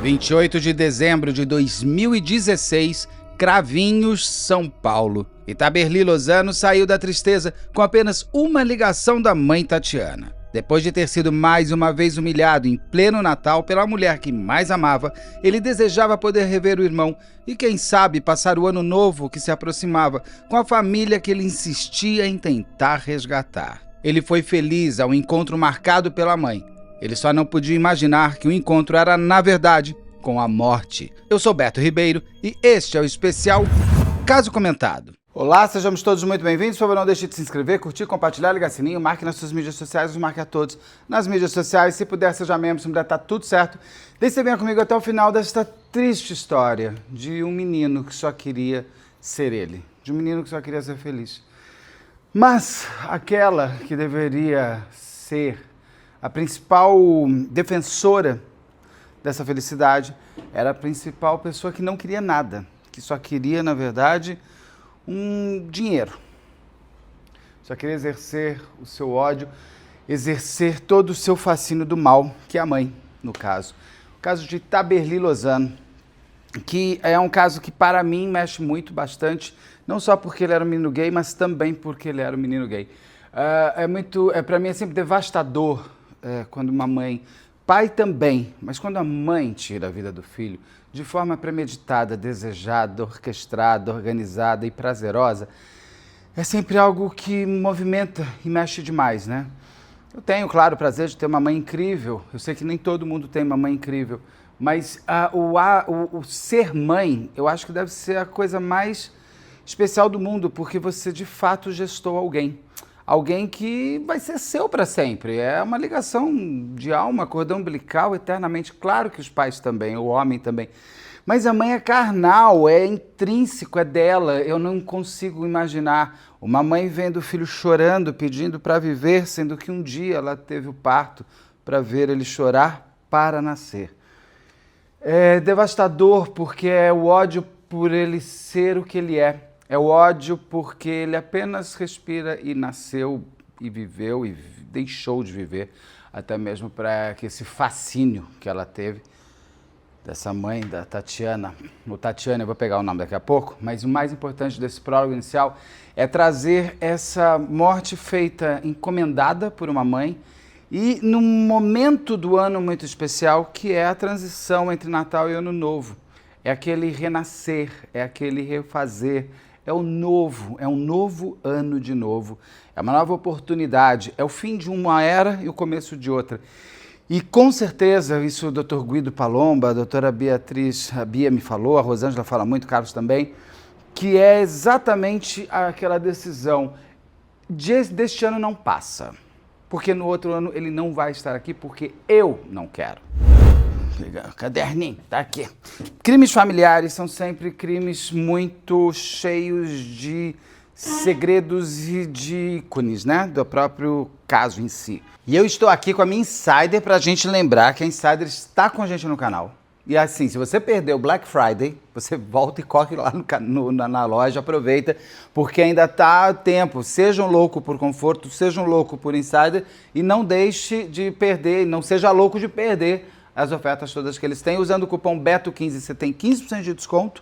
28 de dezembro de 2016, Cravinhos, São Paulo. Itaberli Lozano saiu da tristeza com apenas uma ligação da mãe Tatiana. Depois de ter sido mais uma vez humilhado em pleno Natal pela mulher que mais amava, ele desejava poder rever o irmão e, quem sabe, passar o ano novo que se aproximava com a família que ele insistia em tentar resgatar. Ele foi feliz ao encontro marcado pela mãe. Ele só não podia imaginar que o encontro era, na verdade, com a morte. Eu sou Beto Ribeiro e este é o especial Caso Comentado. Olá, sejamos todos muito bem-vindos. Por favor, não deixe de se inscrever, curtir, compartilhar, ligar o sininho, marque nas suas mídias sociais, nos marque a todos nas mídias sociais. Se puder, seja membro, se puder, tá tudo certo. Deixe venha comigo até o final desta triste história de um menino que só queria ser ele, de um menino que só queria ser feliz. Mas aquela que deveria ser a principal defensora dessa felicidade era a principal pessoa que não queria nada, que só queria, na verdade, um dinheiro. Só queria exercer o seu ódio, exercer todo o seu fascínio do mal, que é a mãe, no caso. O caso de Itaberli Lozano, que é um caso que para mim mexe muito, bastante, não só porque ele era um menino gay, mas também porque ele era um menino gay. Para mim é sempre devastador quando uma mãe, pai também, mas quando a mãe tira a vida do filho de forma premeditada, desejada, orquestrada, organizada e prazerosa, é sempre algo que movimenta e mexe demais, né? Eu tenho, claro, o prazer de ter uma mãe incrível. Eu sei que nem todo mundo tem uma mãe incrível, mas o ser mãe, eu acho que deve ser a coisa mais especial do mundo, porque você de fato gestou alguém. Alguém que vai ser seu para sempre. É uma ligação de alma, cordão umbilical, eternamente. Claro que os pais também, o homem também. Mas a mãe é carnal, é intrínseco, é dela. Eu não consigo imaginar uma mãe vendo o filho chorando, pedindo para viver, sendo que um dia ela teve o parto para ver ele chorar para nascer. É devastador porque é o ódio por ele ser o que ele é. É o ódio porque ele apenas respira e nasceu e viveu e deixou de viver, até mesmo para que esse fascínio que ela teve dessa mãe, da Tatiana, ou Tatiana, eu vou pegar o nome daqui a pouco, mas o mais importante desse prólogo inicial é trazer essa morte feita encomendada por uma mãe e num momento do ano muito especial que é a transição entre Natal e Ano Novo. É aquele renascer, é aquele refazer, é um novo ano de novo, é uma nova oportunidade, é o fim de uma era e o começo de outra. E com certeza, isso o Dr. Guido Palomba, a doutora a Bia me falou, a Rosângela fala muito, Carlos também, que é exatamente aquela decisão deste ano não passa, porque no outro ano ele não vai estar aqui, porque eu não quero. Pegar o caderninho, tá aqui. Crimes familiares são sempre crimes muito cheios de segredos e de ícones, né? Do próprio caso em si. E eu estou aqui com a minha Insider pra gente lembrar que a Insider está com a gente no canal. E assim, se você perdeu o Black Friday, você volta e corre lá na loja, aproveita, porque ainda tá a tempo. Sejam louco por conforto, sejam louco por Insider e não deixe de perder, não seja louco de perder as ofertas todas que eles têm. Usando o cupom BETO15, você tem 15% de desconto,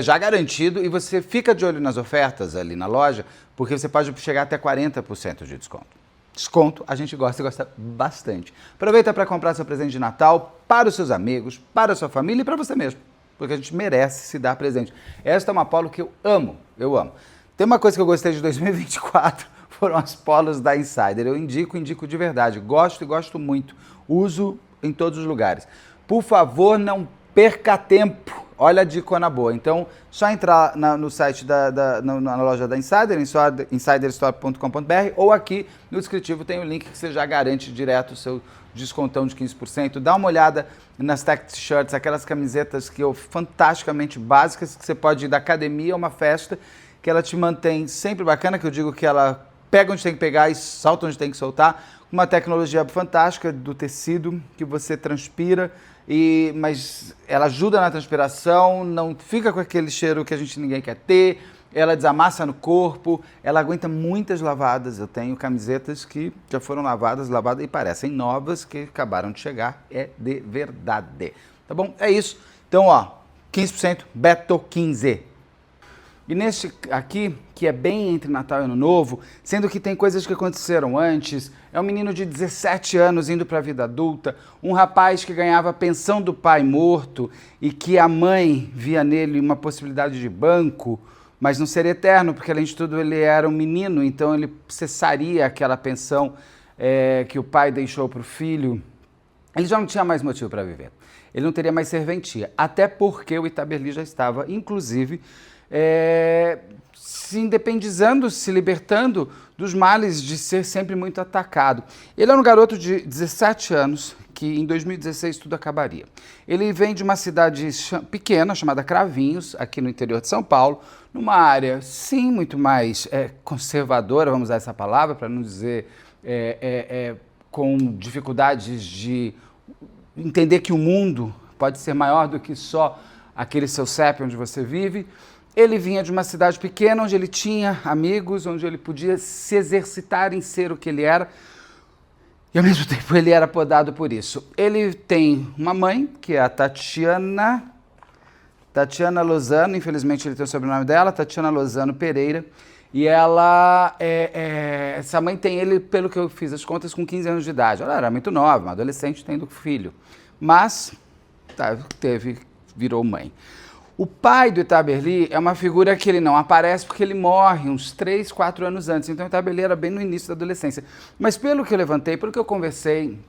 já garantido, e você fica de olho nas ofertas ali na loja, porque você pode chegar até 40% de desconto. Desconto, a gente gosta e gosta bastante. Aproveita para comprar seu presente de Natal para os seus amigos, para a sua família e para você mesmo, porque a gente merece se dar presente. Esta é uma polo que eu amo. Tem uma coisa que eu gostei de 2024, foram as polos da Insider. Eu indico de verdade, gosto e gosto muito. Uso em todos os lugares. Por favor, não perca tempo. Olha a dicona boa. Então, só entrar no site na loja da Insider, insiderstore.com.br, ou aqui no descritivo tem o link que você já garante direto o seu descontão de 15%. Dá uma olhada nas tech t-shirts, aquelas camisetas fantasticamente básicas, que você pode ir da academia a uma festa, que ela te mantém sempre bacana, que eu digo que ela pega onde tem que pegar e solta onde tem que soltar. Uma tecnologia fantástica do tecido que você transpira, mas ela ajuda na transpiração, não fica com aquele cheiro que ninguém quer ter, ela desamassa no corpo, ela aguenta muitas lavadas. Eu tenho camisetas que já foram lavadas e parecem novas, que acabaram de chegar, é de verdade. Tá bom? É isso. Então, ó, 15% Beto 15. E neste aqui, que é bem entre Natal e Ano Novo, sendo que tem coisas que aconteceram antes, é um menino de 17 anos indo para a vida adulta, um rapaz que ganhava pensão do pai morto e que a mãe via nele uma possibilidade de banco, mas não seria eterno, porque além de tudo ele era um menino, então ele cessaria aquela pensão que o pai deixou para o filho. Ele já não tinha mais motivo para viver, ele não teria mais serventia, até porque o Itaberli já estava, inclusive, se independizando, se libertando dos males de ser sempre muito atacado. Ele era um garoto de 17 anos, que em 2016 tudo acabaria. Ele vem de uma cidade pequena, chamada Cravinhos, aqui no interior de São Paulo, numa área, sim, muito mais conservadora, vamos usar essa palavra, para não dizer com dificuldades de entender que o mundo pode ser maior do que só aquele seu CEP onde você vive. Ele vinha de uma cidade pequena, onde ele tinha amigos, onde ele podia se exercitar em ser o que ele era, e ao mesmo tempo ele era podado por isso. Ele tem uma mãe, que é a Tatiana Lozano, infelizmente ele tem o sobrenome dela, Tatiana Lozano Pereira, e ela, essa mãe tem ele, pelo que eu fiz as contas, com 15 anos de idade. Ela era muito nova, uma adolescente tendo filho, mas virou mãe. O pai do Itaberli é uma figura que ele não aparece porque ele morre uns 3, 4 anos antes. Então o Itaberli era bem no início da adolescência. Mas pelo que eu levantei, pelo que eu conversei,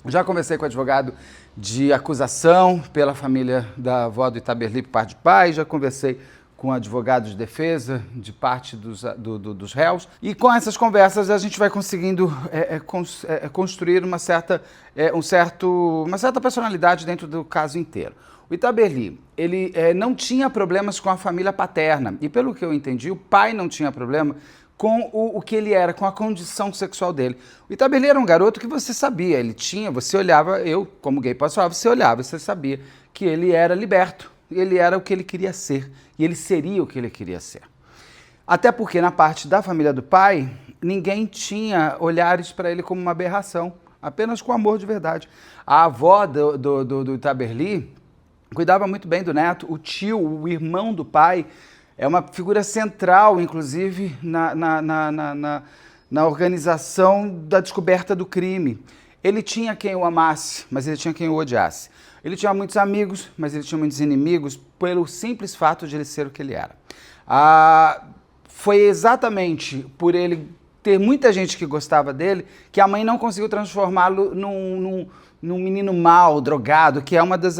já conversei com o advogado de acusação pela família da avó do Itaberli por parte de pai, já conversei com o advogado de defesa de parte dos réus. E com essas conversas a gente vai conseguindo construir uma certa personalidade dentro do caso inteiro. O Itaberli, ele não tinha problemas com a família paterna, e pelo que eu entendi, o pai não tinha problema com o que ele era, com a condição sexual dele. O Itaberli era um garoto que você sabia, você olhava, eu como gay posso falar, você olhava e você sabia que ele era liberto, ele era o que ele queria ser, e ele seria o que ele queria ser. Até porque na parte da família do pai, ninguém tinha olhares para ele como uma aberração, apenas com amor de verdade. A avó do Itaberli cuidava muito bem do neto, o tio, o irmão do pai, é uma figura central, inclusive, na organização da descoberta do crime. Ele tinha quem o amasse, mas ele tinha quem o odiasse. Ele tinha muitos amigos, mas ele tinha muitos inimigos, pelo simples fato de ele ser o que ele era. Foi exatamente por ele ter muita gente que gostava dele que a mãe não conseguiu transformá-lo num menino mau, drogado, que é uma das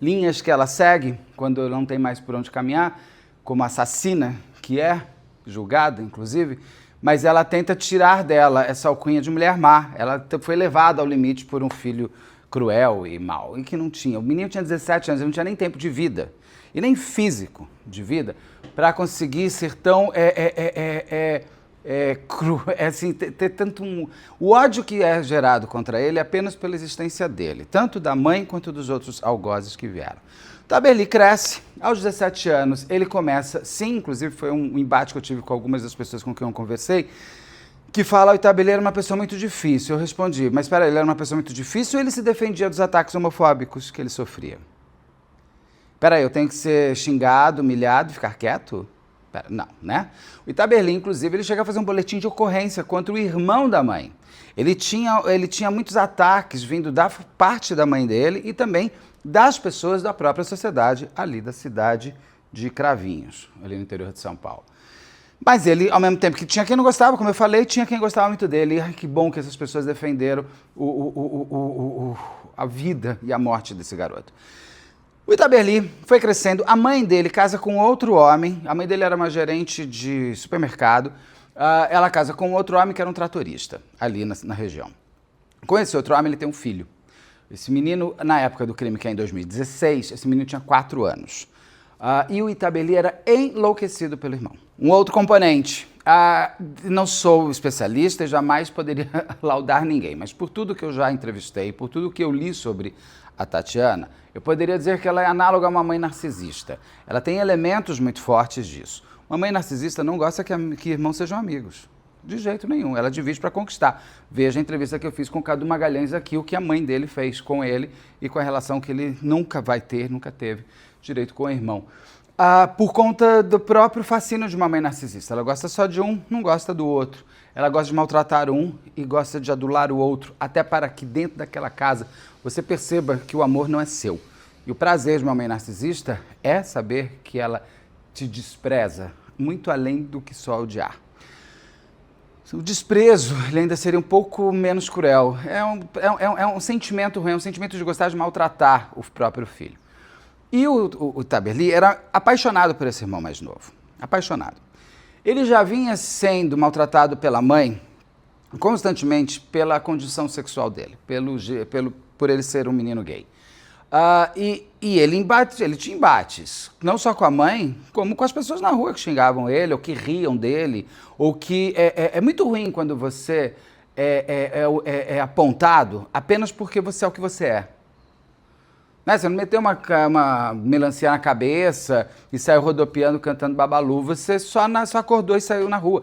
linhas que ela segue quando não tem mais por onde caminhar, como assassina, que é julgada, inclusive, mas ela tenta tirar dela essa alcunha de mulher má. Ela foi levada ao limite por um filho cruel e mau, e que não tinha. O menino tinha 17 anos, ele não tinha nem tempo de vida, e nem físico de vida, para conseguir ser tão assim, ter tanto o ódio que é gerado contra ele é apenas pela existência dele, tanto da mãe quanto dos outros algozes que vieram. Itaberli cresce, aos 17 anos ele começa, sim, inclusive foi um embate que eu tive com algumas das pessoas com quem eu conversei, que fala: o Itaberli era uma pessoa muito difícil. Eu respondi: mas espera, ele era uma pessoa muito difícil ou ele se defendia dos ataques homofóbicos que ele sofria? Peraí, eu tenho que ser xingado, humilhado e ficar quieto? Não, né? O Itaberli, inclusive, ele chega a fazer um boletim de ocorrência contra o irmão da mãe. Ele tinha muitos ataques vindo da parte da mãe dele e também das pessoas da própria sociedade ali da cidade de Cravinhos, ali no interior de São Paulo. Mas ele, ao mesmo tempo que tinha quem não gostava, como eu falei, tinha quem gostava muito dele. E que bom que essas pessoas defenderam a vida e a morte desse garoto. O Itaberli foi crescendo, a mãe dele casa com outro homem, a mãe dele era uma gerente de supermercado, ela casa com outro homem que era um tratorista, ali na região. Com esse outro homem ele tem um filho. Esse menino, na época do crime, que é em 2016, esse menino tinha 4 anos. E o Itaberli era enlouquecido pelo irmão. Um outro componente Não sou especialista e jamais poderia laudar ninguém, mas por tudo que eu já entrevistei, por tudo que eu li sobre a Tatiana, eu poderia dizer que ela é análoga a uma mãe narcisista. Ela tem elementos muito fortes disso. Uma mãe narcisista não gosta que irmãos sejam amigos. De jeito nenhum. Ela divide para conquistar. Veja a entrevista que eu fiz com o Cadu Magalhães aqui, o que a mãe dele fez com ele e com a relação que ele nunca vai ter, nunca teve direito com o irmão. Por conta do próprio fascínio de uma mãe narcisista. Ela gosta só de um, não gosta do outro. Ela gosta de maltratar um e gosta de adular o outro, até para que dentro daquela casa você perceba que o amor não é seu. E o prazer de uma mãe narcisista é saber que ela te despreza, muito além do que só odiar. O desprezo, ele ainda seria um pouco menos cruel. É um sentimento ruim, é um sentimento de gostar de maltratar o próprio filho. E o Taberli era apaixonado por esse irmão mais novo. Apaixonado. Ele já vinha sendo maltratado pela mãe constantemente pela condição sexual dele, por ele ser um menino gay. E ele tinha embates, não só com a mãe, como com as pessoas na rua que xingavam ele, ou que riam dele, ou que... É muito ruim quando você é apontado apenas porque você é o que você é. Né? Você não meteu uma melancia na cabeça e saiu rodopiando, cantando Babalu, você só acordou e saiu na rua.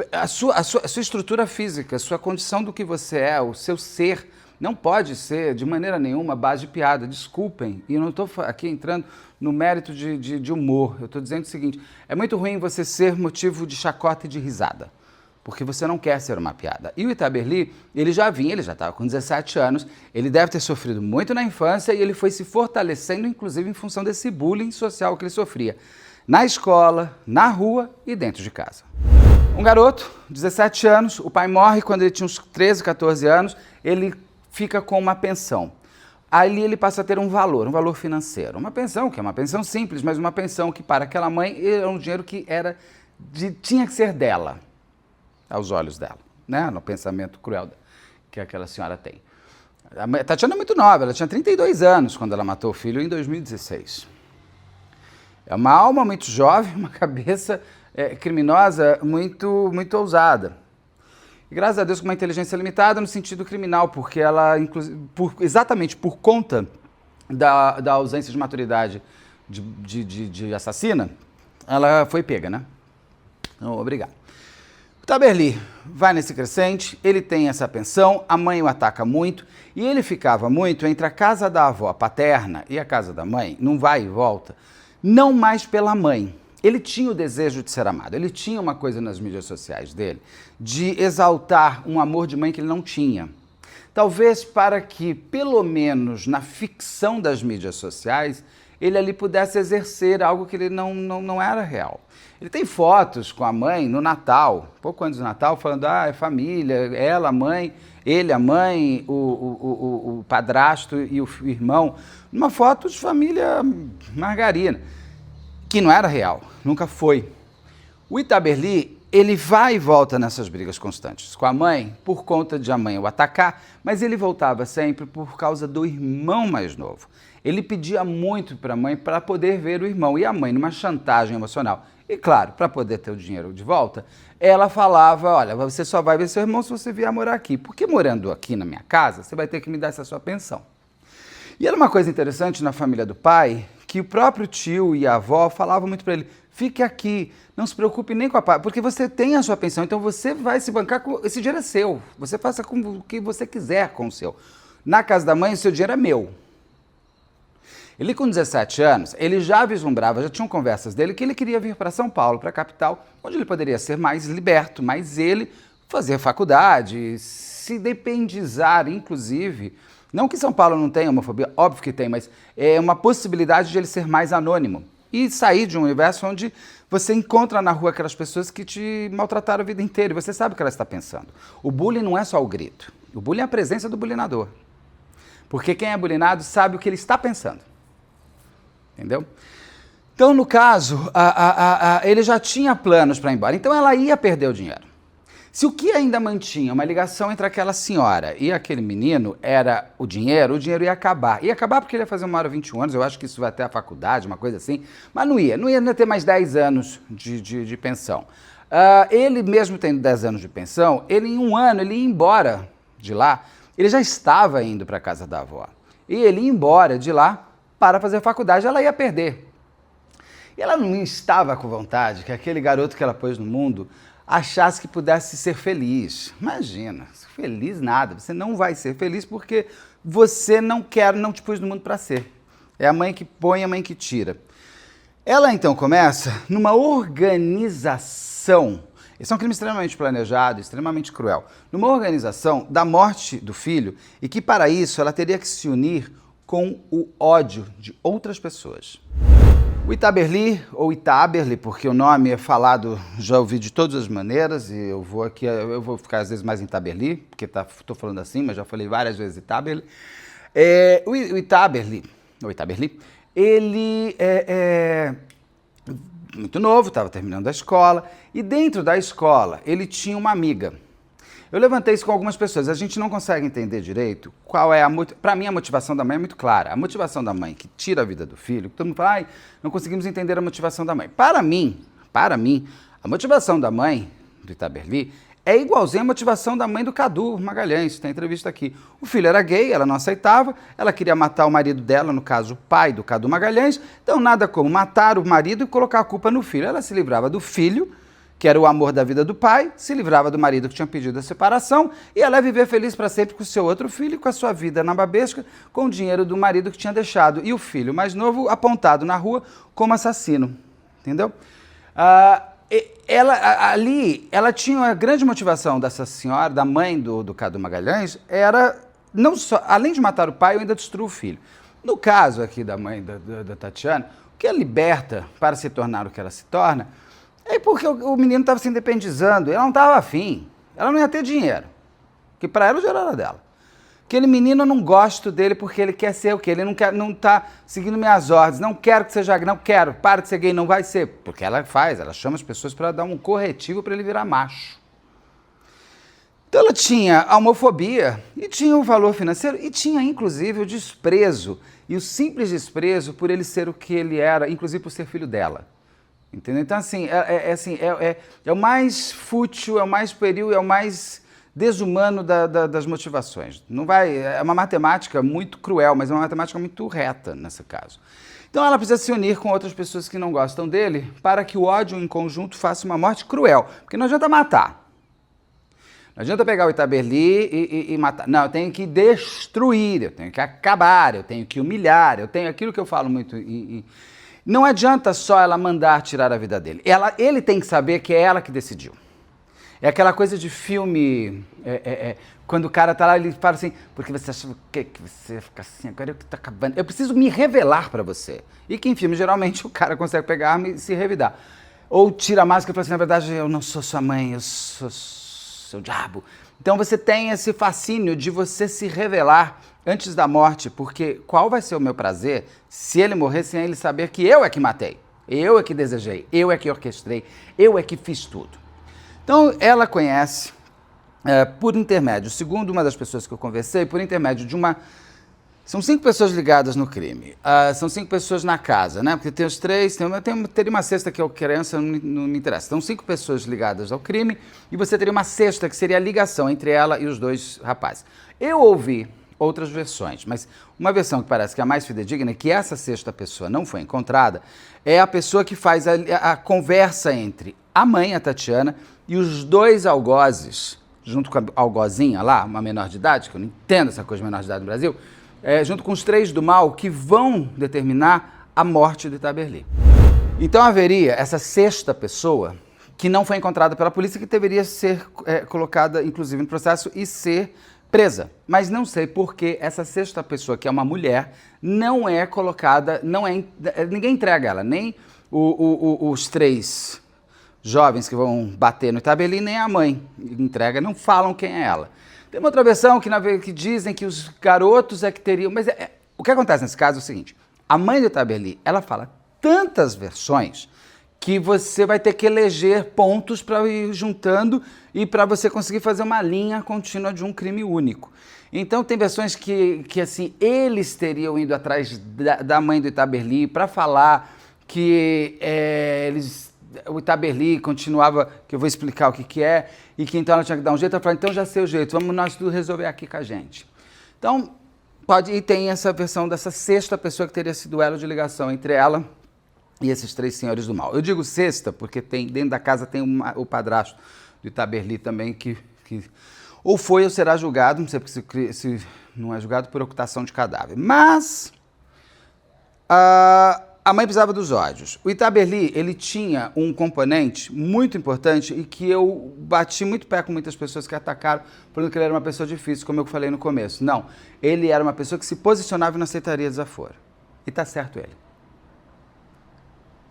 A sua estrutura física, a sua condição do que você é, o seu ser, não pode ser, de maneira nenhuma, base de piada. Desculpem, e eu não estou aqui entrando no mérito de humor. Eu estou dizendo o seguinte, é muito ruim você ser motivo de chacota e de risada, porque você não quer ser uma piada. E o Itaberli, ele já estava com 17 anos, ele deve ter sofrido muito na infância e ele foi se fortalecendo, inclusive, em função desse bullying social que ele sofria, na escola, na rua e dentro de casa. Um garoto, 17 anos, o pai morre quando ele tinha uns 13, 14 anos, ele fica com uma pensão. Ali ele passa a ter um valor financeiro. Uma pensão, que é uma pensão simples, mas uma pensão que para aquela mãe era um dinheiro que tinha que ser dela, aos olhos dela, né? No pensamento cruel que aquela senhora tem. A Tatiana é muito nova, ela tinha 32 anos quando ela matou o filho em 2016. É uma alma muito jovem, uma cabeça criminosa muito, muito ousada. E graças a Deus com uma inteligência limitada no sentido criminal, porque ela, exatamente por conta da ausência de maturidade de assassina, ela foi pega, né? Então, obrigado. O Taberli vai nesse crescente, ele tem essa pensão, a mãe o ataca muito, e ele ficava muito entre a casa da avó paterna e a casa da mãe, num vai e volta, não mais pela mãe. Ele tinha o desejo de ser amado, ele tinha uma coisa nas mídias sociais dele, de exaltar um amor de mãe que ele não tinha. Talvez para que, pelo menos na ficção das mídias sociais, ele ali pudesse exercer algo que ele não era real. Ele tem fotos com a mãe no Natal, pouco antes do Natal, falando, é família, ela, a mãe, ele, a mãe, o padrasto e o irmão, numa foto de família margarina, que não era real, nunca foi. O Itaberli, ele vai e volta nessas brigas constantes com a mãe, por conta de a mãe o atacar, mas ele voltava sempre por causa do irmão mais novo. Ele pedia muito para a mãe para poder ver o irmão, e a mãe, numa chantagem emocional, e claro, para poder ter o dinheiro de volta, ela falava, olha, você só vai ver seu irmão se você vier morar aqui, porque morando aqui na minha casa, você vai ter que me dar essa sua pensão. E era uma coisa interessante na família do pai, que o próprio tio e a avó falavam muito para ele, fique aqui, não se preocupe nem com a parte, porque você tem a sua pensão, então você vai se bancar, esse dinheiro é seu, você faça com o que você quiser com o seu. Na casa da mãe, o seu dinheiro é meu. Ele com 17 anos, ele já vislumbrava, já tinham conversas dele, que ele queria vir para São Paulo, para a capital, onde ele poderia ser mais liberto, mas ele fazer faculdade, se dependizar, inclusive. Não que São Paulo não tenha homofobia, óbvio que tem, mas é uma possibilidade de ele ser mais anônimo e sair de um universo onde você encontra na rua aquelas pessoas que te maltrataram a vida inteira e você sabe o que ela está pensando. O bullying não é só o grito, o bullying é a presença do bulinador. Porque quem é bulinado sabe o que ele está pensando. Entendeu? Então, no caso, ele já tinha planos para ir embora, então ela ia perder o dinheiro. Se o que ainda mantinha uma ligação entre aquela senhora e aquele menino era o dinheiro ia acabar. Ia acabar porque ele ia fazer 1h21 anos, eu acho que isso vai até a faculdade, uma coisa assim, mas não ia ter mais 10 anos de pensão. Ele mesmo tendo 10 anos de pensão, ele em um ano ele ia embora de lá, ele já estava indo para a casa da avó. E ele ia embora de lá para fazer faculdade, ela ia perder. E ela não estava com vontade que aquele garoto que ela pôs no mundo achasse que pudesse ser feliz. Imagina, feliz nada, você não vai ser feliz porque você não te pôs no mundo para ser. É a mãe que põe, a mãe que tira. Ela então começa numa organização, esse é um crime extremamente planejado, extremamente cruel, numa organização da morte do filho e que para isso ela teria que se unir com o ódio de outras pessoas. O Itaberli, ou Itaberli, porque o nome é falado, já ouvi de todas as maneiras, e eu vou ficar às vezes mais em Itaberli, porque estou falando assim, mas já falei várias vezes Itaberli. O Itaberli, ele é muito novo, estava terminando a escola, e dentro da escola ele tinha uma amiga. Eu levantei isso com algumas pessoas, a gente não consegue entender direito qual é para mim a motivação da mãe é muito clara. A motivação da mãe que tira a vida do filho, todo mundo fala, não conseguimos entender a motivação da mãe. Para mim, a motivação da mãe do Itaberli é igualzinha à motivação da mãe do Cadu Magalhães, tem entrevista aqui. O filho era gay, ela não aceitava, ela queria matar o marido dela, no caso o pai do Cadu Magalhães, então nada como matar o marido e colocar a culpa no filho. Ela se livrava do filho, que era o amor da vida do pai, se livrava do marido que tinha pedido a separação, e ela ia viver feliz para sempre com o seu outro filho, com a sua vida na babesca, com o dinheiro do marido que tinha deixado, e o filho mais novo apontado na rua como assassino, entendeu? Ela tinha uma grande motivação dessa senhora, da mãe do Cadu Magalhães, era, não só, além de matar o pai, eu ainda destruo o filho. No caso aqui da mãe da Tatiana, o que a liberta para se tornar o que ela se torna, é porque o menino estava se independizando, ela não estava afim, ela não ia ter dinheiro, que para ela o dinheiro era dela. Aquele menino eu não gosto dele porque ele quer ser o quê? Ele não está seguindo minhas ordens, não quero que seja gay, não quero, para de ser gay, não vai ser. Porque ela chama as pessoas para dar um corretivo para ele virar macho. Então ela tinha a homofobia, e tinha o valor financeiro, e tinha inclusive o desprezo, e o simples desprezo por ele ser o que ele era, inclusive por ser filho dela. Entendeu? Então, assim, é o mais fútil, é o mais pueril, é o mais desumano das motivações. Não vai, é uma matemática muito cruel, mas é uma matemática muito reta nesse caso. Então ela precisa se unir com outras pessoas que não gostam dele para que o ódio em conjunto faça uma morte cruel. Porque não adianta matar. Não adianta pegar o Itaberli e matar. Não, eu tenho que destruir, eu tenho que acabar, eu tenho que humilhar, eu tenho aquilo que eu falo muito. Não adianta só ela mandar tirar a vida dele. Ele tem que saber que é ela que decidiu. É aquela coisa de filme, quando o cara tá lá, ele fala assim, porque você acha que você fica assim, agora eu que tô acabando. Eu preciso me revelar pra você. E que em filme, geralmente, o cara consegue pegar a arma e se revidar. Ou tira a máscara e fala assim, na verdade, eu não sou sua mãe, eu sou seu diabo. Então você tem esse fascínio de você se revelar antes da morte, porque qual vai ser o meu prazer se ele morrer sem ele saber que eu é que matei, eu é que desejei, eu é que orquestrei, eu é que fiz tudo. Então ela conhece, por intermédio, segundo uma das pessoas que eu conversei, por intermédio de uma... São 5 pessoas ligadas no crime, são 5 pessoas na casa, né? Porque tem os 3, teria uma sexta que é criança, não me interessa. Então 5 pessoas ligadas ao crime e você teria uma sexta que seria a ligação entre ela e os 2 rapazes. Eu ouvi outras versões, mas uma versão que parece que é a mais fidedigna, que essa sexta pessoa não foi encontrada, é a pessoa que faz a conversa entre a mãe, a Tatiana, e os 2 algozes, junto com a algozinha lá, uma menor de idade, que eu não entendo essa coisa de menor de idade no Brasil, junto com os 3 do mal, que vão determinar a morte de Itaberli. Então haveria essa sexta pessoa que não foi encontrada pela polícia, que deveria ser colocada, inclusive, no processo e ser presa. Mas não sei por que essa sexta pessoa, que é uma mulher, não é colocada, ninguém entrega ela, nem os 3 jovens que vão bater no Itaberli, nem a mãe entrega, não falam quem é ela. Tem uma outra versão que dizem que os garotos é que teriam... Mas o que acontece nesse caso é o seguinte, a mãe do Itaberli, ela fala tantas versões que você vai ter que eleger pontos para ir juntando e para você conseguir fazer uma linha contínua de um crime único. Então tem versões que assim, eles teriam ido atrás da mãe do Itaberli para falar que eles o Itaberli continuava, que eu vou explicar o que é, e que então ela tinha que dar um jeito. Ela falou, então já sei o jeito, vamos nós tudo resolver aqui com a gente. Então, e tem essa versão dessa sexta pessoa que teria sido elo de ligação entre ela e esses três senhores do mal. Eu digo sexta porque dentro da casa tem o padrasto do Itaberli também, que ou foi ou será julgado, não sei porque se não é julgado por ocultação de cadáver. Mas a mãe precisava dos ódios. O Itaberli, ele tinha um componente muito importante e que eu bati muito pé com muitas pessoas que atacaram, falando que ele era uma pessoa difícil, como eu falei no começo. Não, ele era uma pessoa que se posicionava e não aceitaria desaforo. E tá certo ele.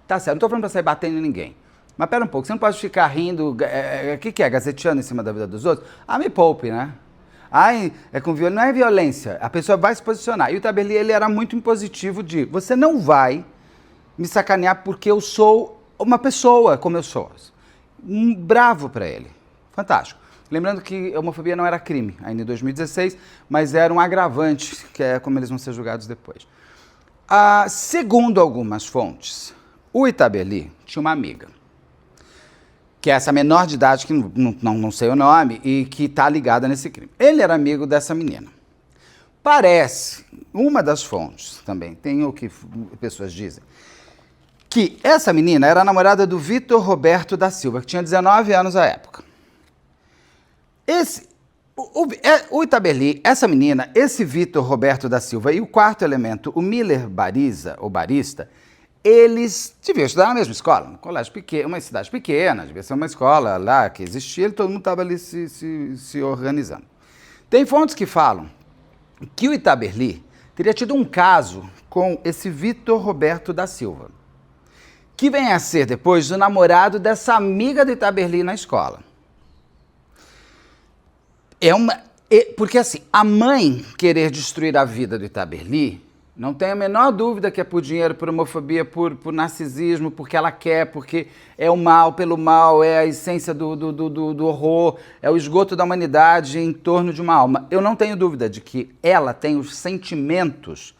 Tá certo, não tô falando pra sair batendo em ninguém. Mas pera um pouco, você não pode ficar rindo, o que é, gazeteando em cima da vida dos outros? Me poupe, né? Ai, não é violência, a pessoa vai se posicionar. E o Itaberli, ele era muito impositivo de, você não vai me sacanear porque eu sou uma pessoa como eu sou. Bravo pra ele, fantástico. Lembrando que a homofobia não era crime, ainda em 2016, mas era um agravante, que é como eles vão ser julgados depois. Segundo algumas fontes, o Itaberli tinha uma amiga, que é essa menor de idade, que não sei o nome, e que está ligada nesse crime. Ele era amigo dessa menina. Parece, uma das fontes também, tem o que pessoas dizem, que essa menina era a namorada do Vitor Roberto da Silva, que tinha 19 anos à época. O Itaberli, essa menina, esse Vitor Roberto da Silva e o quarto elemento, o Miller Bariza, ou Barista, eles deviam estudar na mesma escola, um colégio pequeno, uma cidade pequena, devia ser uma escola lá que existia, e todo mundo estava ali se organizando. Tem fontes que falam que o Itaberli teria tido um caso com esse Vitor Roberto da Silva, que vem a ser depois o namorado dessa amiga do Itaberli na escola. Porque assim, a mãe querer destruir a vida do Itaberli, não tenho a menor dúvida que é por dinheiro, por homofobia, por narcisismo, porque ela quer, porque é o mal pelo mal, é a essência do horror, é o esgoto da humanidade em torno de uma alma. Eu não tenho dúvida de que ela tem os sentimentos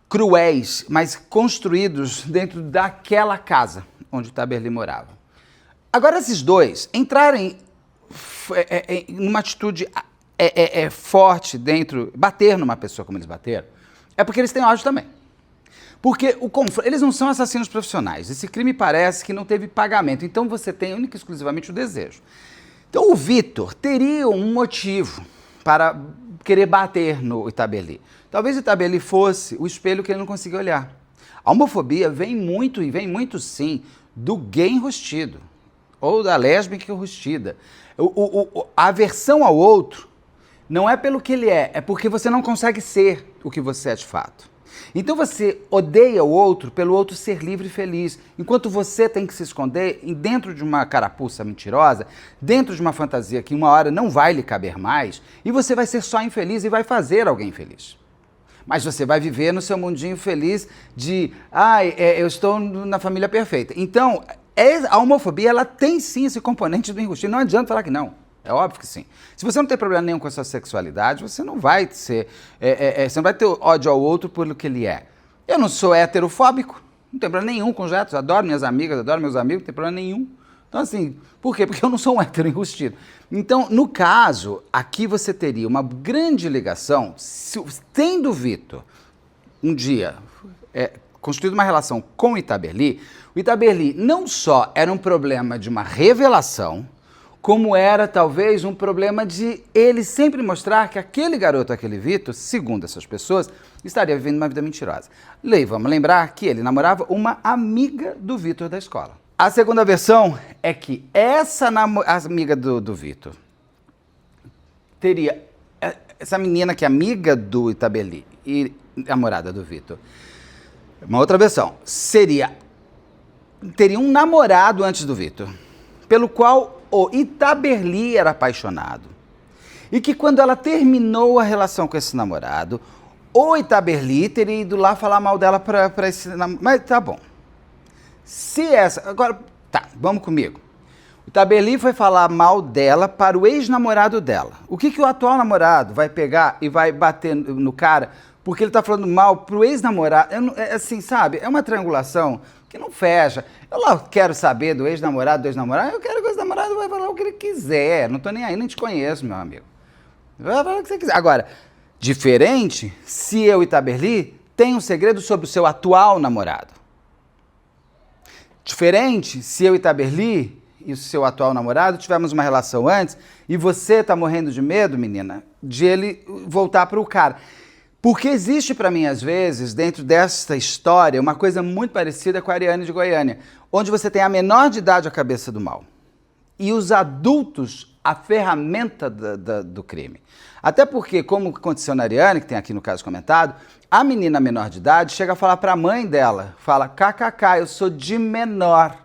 cruéis, mas construídos dentro daquela casa onde o Itaberli morava. Agora, esses dois entrarem numa atitude forte bater numa pessoa como eles bateram, é porque eles têm ódio também. Porque eles não são assassinos profissionais. Esse crime parece que não teve pagamento. Então você tem única e exclusivamente o desejo. Então o Vitor teria um motivo para querer bater no Itaberli. Talvez o Itaberli fosse o espelho que ele não conseguia olhar. A homofobia vem muito sim, do gay enrustido. Ou da lésbica enrustida. A aversão ao outro não é pelo que ele é porque você não consegue ser o que você é de fato. Então você odeia o outro pelo outro ser livre e feliz, enquanto você tem que se esconder dentro de uma carapuça mentirosa, dentro de uma fantasia que uma hora não vai lhe caber mais, e você vai ser só infeliz e vai fazer alguém feliz. Mas você vai viver no seu mundinho feliz de, eu estou na família perfeita. Então, a homofobia, ela tem sim esse componente do enrustido, não adianta falar que não. É óbvio que sim. Se você não tem problema nenhum com a sua sexualidade, você não vai você não vai ter ódio ao outro por o que ele é. Eu não sou heterofóbico, não tem problema nenhum com os héteros, adoro minhas amigas, adoro meus amigos, não tem problema nenhum. Então assim, por quê? Porque eu não sou um hétero enrustido. Então, no caso, aqui você teria uma grande ligação, tendo o Vitor um dia construído uma relação com o Itaberli não só era um problema de uma revelação, como era, talvez, um problema de ele sempre mostrar que aquele garoto, aquele Vitor, segundo essas pessoas, estaria vivendo uma vida mentirosa. Vamos lembrar que ele namorava uma amiga do Vitor da escola. A segunda versão é que essa amiga do Vitor teria... Essa menina que é amiga do Itaberli e namorada do Vitor, uma outra versão, teria um namorado antes do Vitor, pelo qual o Itaberli era apaixonado. E que quando ela terminou a relação com esse namorado, o Itaberli teria ido lá falar mal dela para esse namorado. Mas tá bom. Agora, vamos comigo. O Itaberli foi falar mal dela para o ex-namorado dela. O que o atual namorado vai pegar e vai bater no cara porque ele tá falando mal pro ex-namorado. Assim, sabe? É uma triangulação que não fecha. Eu lá quero saber do ex-namorado, eu quero que o ex-namorado vai falar o que ele quiser. Não tô nem aí, nem te conheço, meu amigo. Vai falar o que você quiser. Agora, diferente se eu e Taberli tem um segredo sobre o seu atual namorado. Diferente se eu e Taberli e o seu atual namorado tivemos uma relação antes e você tá morrendo de medo, menina, de ele voltar pro cara. Porque existe para mim, às vezes, dentro dessa história, uma coisa muito parecida com a Ariane de Goiânia, onde você tem a menor de idade a cabeça do mal e os adultos a ferramenta do crime. Até porque, como aconteceu na Ariane, que tem aqui no caso comentado, a menina menor de idade chega a falar para a mãe dela, fala, kkk, eu sou de menor,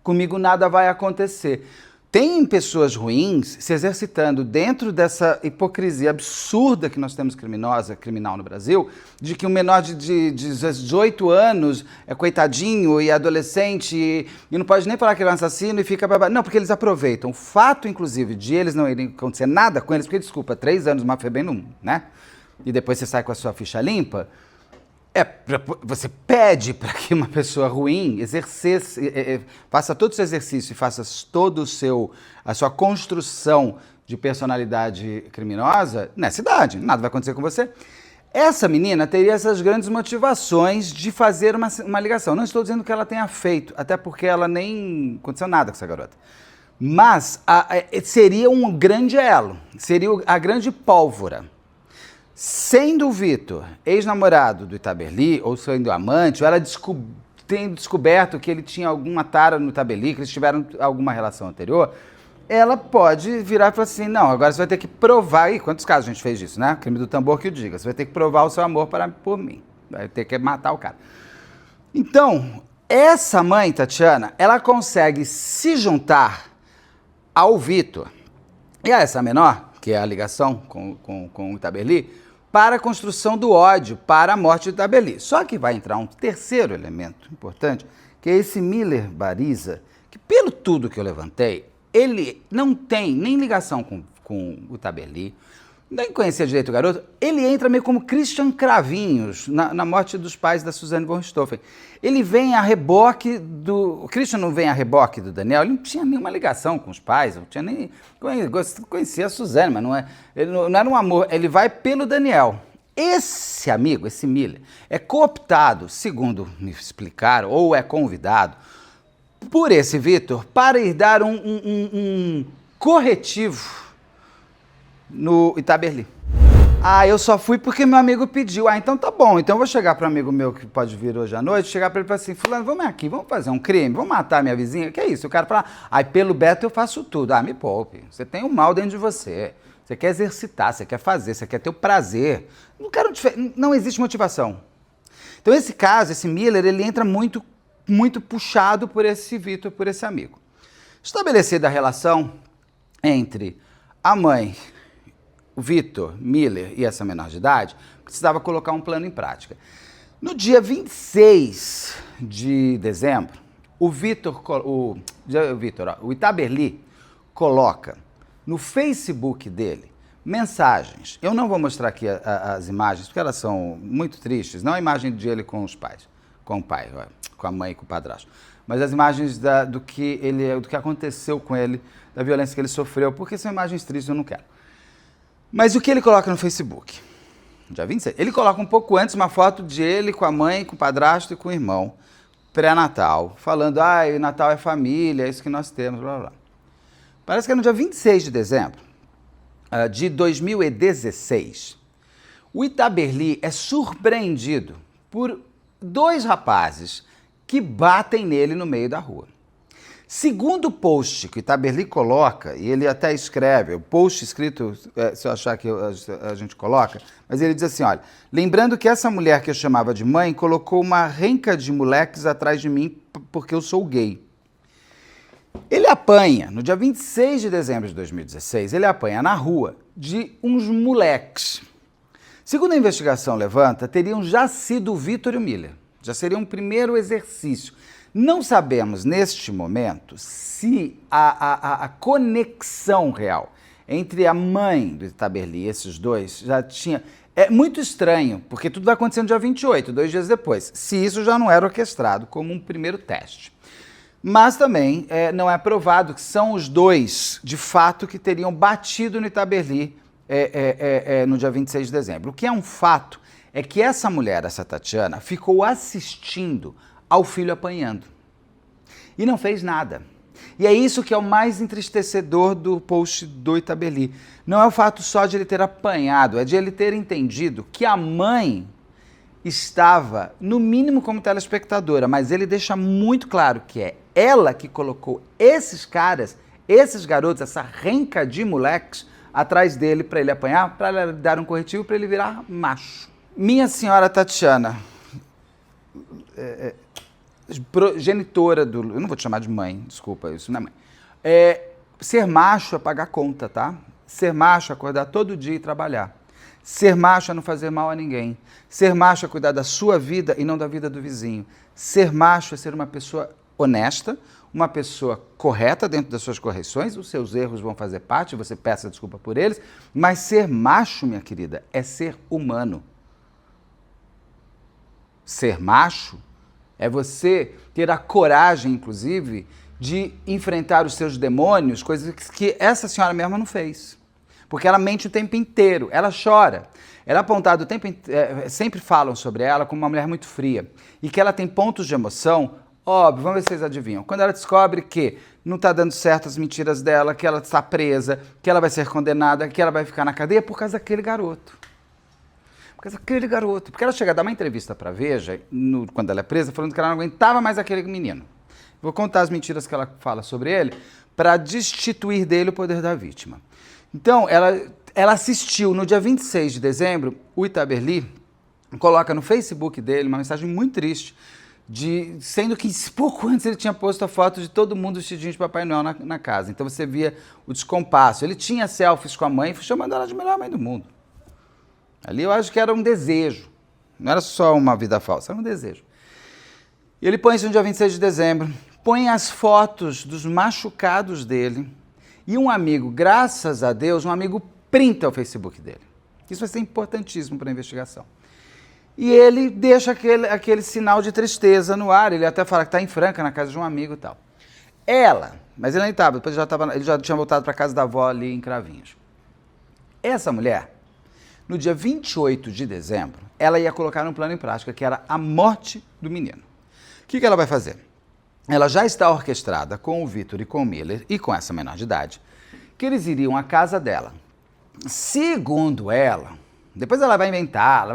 comigo nada vai acontecer. Tem pessoas ruins se exercitando dentro dessa hipocrisia absurda que nós temos criminal no Brasil, de que um menor de 18 anos é coitadinho e adolescente e não pode nem falar que ele é um assassino e fica babado. Não, porque eles aproveitam. O fato, inclusive, de eles não irem acontecer nada com eles, porque, desculpa, 3 anos uma foi bem no mundo, né? E depois você sai com a sua ficha limpa. Você pede para que uma pessoa ruim faça todo o seu exercício e faça toda a sua construção de personalidade criminosa nessa idade. Nada vai acontecer com você. Essa menina teria essas grandes motivações de fazer uma ligação. Não estou dizendo que ela tenha feito, até porque ela nem aconteceu nada com essa garota. Mas seria um grande elo, seria a grande pólvora. Sendo o Vitor ex-namorado do Itaberli, ou sendo amante, ou ela tendo descoberto que ele tinha alguma tara no Itaberli, que eles tiveram alguma relação anterior, ela pode virar e falar assim, não, agora você vai ter que provar, e quantos casos a gente fez isso, né? Crime do tambor que o diga, você vai ter que provar o seu amor por mim, vai ter que matar o cara. Então, essa mãe, Tatiana, ela consegue se juntar ao Vitor e a essa menor, que é a ligação com o Itaberli, para a construção do ódio, para a morte de Itaberli. Só que vai entrar um terceiro elemento importante, que é esse Miller Bariza, que pelo tudo que eu levantei, ele não tem nem ligação com o Itaberli, nem conhecia direito o garoto, ele entra meio como Christian Cravinhos na morte dos pais da Suzane von Richthofen. Ele vem a reboque o Christian não vem a reboque do Daniel, ele não tinha nenhuma ligação com os pais, não tinha nem... Conhecia a Suzane, mas ele não era um amor, ele vai pelo Daniel. Esse amigo, esse Miller, é cooptado, segundo me explicaram, ou é convidado, por esse Vitor para ir dar um corretivo no Itaberli. Eu só fui porque meu amigo pediu. Então tá bom, então eu vou chegar para um amigo meu que pode vir hoje à noite, chegar para ele e falar assim, fulano, vamos aqui, vamos fazer um crime, vamos matar minha vizinha, que é isso? O cara fala, pelo Beto eu faço tudo. Me poupe, você tem um mal dentro de você, você quer exercitar, você quer fazer, você quer ter o prazer. Não existe motivação. Então esse caso, esse Miller, ele entra muito, muito puxado por esse Vitor, por esse amigo. Estabelecida a relação entre a mãe, o Vitor, Miller e essa menor de idade, precisava colocar um plano em prática. No dia 26 de dezembro, o Itaberli coloca no Facebook dele mensagens. Eu não vou mostrar aqui as imagens, porque elas são muito tristes. Não a imagem de ele com os pais, com o pai, com a mãe e com o padrasto. Mas as imagens do que aconteceu com ele, da violência que ele sofreu, porque são imagens tristes, eu não quero. Mas o que ele coloca no Facebook? Dia 26. Ele coloca um pouco antes uma foto de ele com a mãe, com o padrasto e com o irmão, pré-natal, falando, o Natal é família, é isso que nós temos, blá, blá, blá. Parece que é no dia 26 de dezembro de 2016, o Itaberli é surpreendido por 2 rapazes que batem nele no meio da rua. Segundo o post que o Itaberli coloca, e ele até escreve, o post escrito, se eu achar que a gente coloca, mas ele diz assim, olha, lembrando que essa mulher que eu chamava de mãe colocou uma renca de moleques atrás de mim porque eu sou gay. Ele apanha, no dia 26 de dezembro de 2016, ele apanha na rua de uns moleques. Segundo a investigação levanta, teriam já sido o Vitor e o Miller. Já seria um primeiro exercício. Não sabemos, neste momento, se a conexão real entre a mãe do Itaberli e esses dois já tinha... É muito estranho, porque tudo vai acontecer no dia 28, 2 dias depois, se isso já não era orquestrado como um primeiro teste. Mas também não é provado que são os dois, de fato, que teriam batido no Itaberli no dia 26 de dezembro. O que é um fato é que essa mulher, essa Tatiana, ficou assistindo ao filho apanhando e não fez nada. E é isso que é o mais entristecedor do post do Itaberli. Não é o fato só de ele ter apanhado, é de ele ter entendido que a mãe estava, no mínimo, como telespectadora, mas ele deixa muito claro que é ela que colocou esses caras, esses garotos, essa renca de moleques, atrás dele para ele apanhar, para ele dar um corretivo, para ele virar macho. Minha senhora Tatiana, progenitora do... Eu não vou te chamar de mãe, desculpa, isso não é mãe. Ser macho é pagar conta, tá? Ser macho é acordar todo dia e trabalhar. Ser macho é não fazer mal a ninguém. Ser macho é cuidar da sua vida e não da vida do vizinho. Ser macho é ser uma pessoa honesta, uma pessoa correta dentro das suas correções, os seus erros vão fazer parte, você peça desculpa por eles, mas ser macho, minha querida, é ser humano. Ser macho é você ter a coragem, inclusive, de enfrentar os seus demônios, coisas que essa senhora mesma não fez. Porque ela mente o tempo inteiro, ela chora. Ela é apontada o tempo inteiro, sempre falam sobre ela como uma mulher muito fria. E que ela tem pontos de emoção, óbvio, vamos ver se vocês adivinham. Quando ela descobre que não está dando certo as mentiras dela, que ela está presa, que ela vai ser condenada, que ela vai ficar na cadeia por causa daquele garoto. Por causa daquele garoto. Porque ela chega a dar uma entrevista para a Veja, quando ela é presa, falando que ela não aguentava mais aquele menino. Vou contar as mentiras que ela fala sobre ele para destituir dele o poder da vítima. Então, ela assistiu no dia 26 de dezembro, o Itaberli coloca no Facebook dele uma mensagem muito triste, sendo que pouco antes ele tinha posto a foto de todo mundo vestidinho de Papai Noel na casa. Então você via o descompasso. Ele tinha selfies com a mãe, chamando ela de melhor mãe do mundo. Ali eu acho que era um desejo, não era só uma vida falsa, era um desejo. E ele põe isso no dia 26 de dezembro, põe as fotos dos machucados dele, e um amigo, graças a Deus, um amigo printa o Facebook dele. Isso vai ser importantíssimo para a investigação. E ele deixa aquele sinal de tristeza no ar, ele até fala que está em Franca, na casa de um amigo e tal. Mas ele nem estava, depois ele já tinha voltado para a casa da avó ali em Cravinhos. Essa mulher, no dia 28 de dezembro, ela ia colocar um plano em prática, que era a morte do menino. O que ela vai fazer? Ela já está orquestrada com o Vitor e com o Miller e com essa menor de idade, que eles iriam à casa dela. Segundo ela, depois ela vai inventar,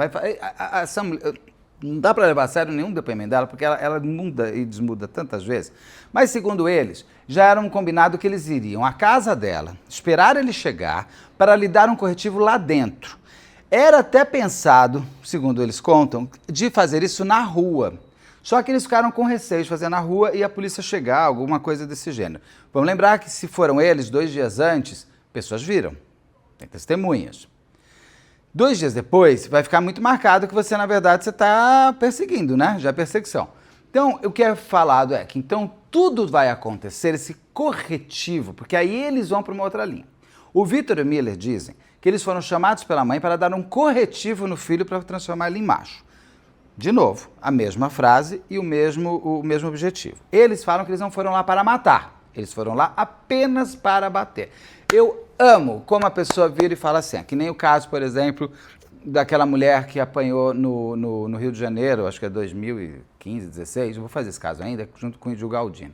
não dá para levar a sério nenhum depoimento dela, porque ela muda e desmuda tantas vezes, mas segundo eles, já era um combinado que eles iriam à casa dela, esperar ele chegar, para lhe dar um corretivo lá dentro. Era até pensado, segundo eles contam, de fazer isso na rua. Só que eles ficaram com receio de fazer na rua e a polícia chegar, alguma coisa desse gênero. Vamos lembrar que se foram eles 2 dias antes, pessoas viram, tem testemunhas. 2 dias depois, vai ficar muito marcado que você, na verdade, você está perseguindo, né? Já é perseguição. Então, o que é falado é que então tudo vai acontecer, esse corretivo, porque aí eles vão para uma outra linha. O Vitor e o Miller dizem que eles foram chamados pela mãe para dar um corretivo no filho para transformar ele em macho. De novo, a mesma frase e o mesmo objetivo. Eles falam que eles não foram lá para matar, eles foram lá apenas para bater. Eu amo como a pessoa vira e fala assim, que nem o caso, por exemplo, daquela mulher que apanhou no Rio de Janeiro, acho que é 2015, 16, eu vou fazer esse caso ainda, junto com o Índio Galdino.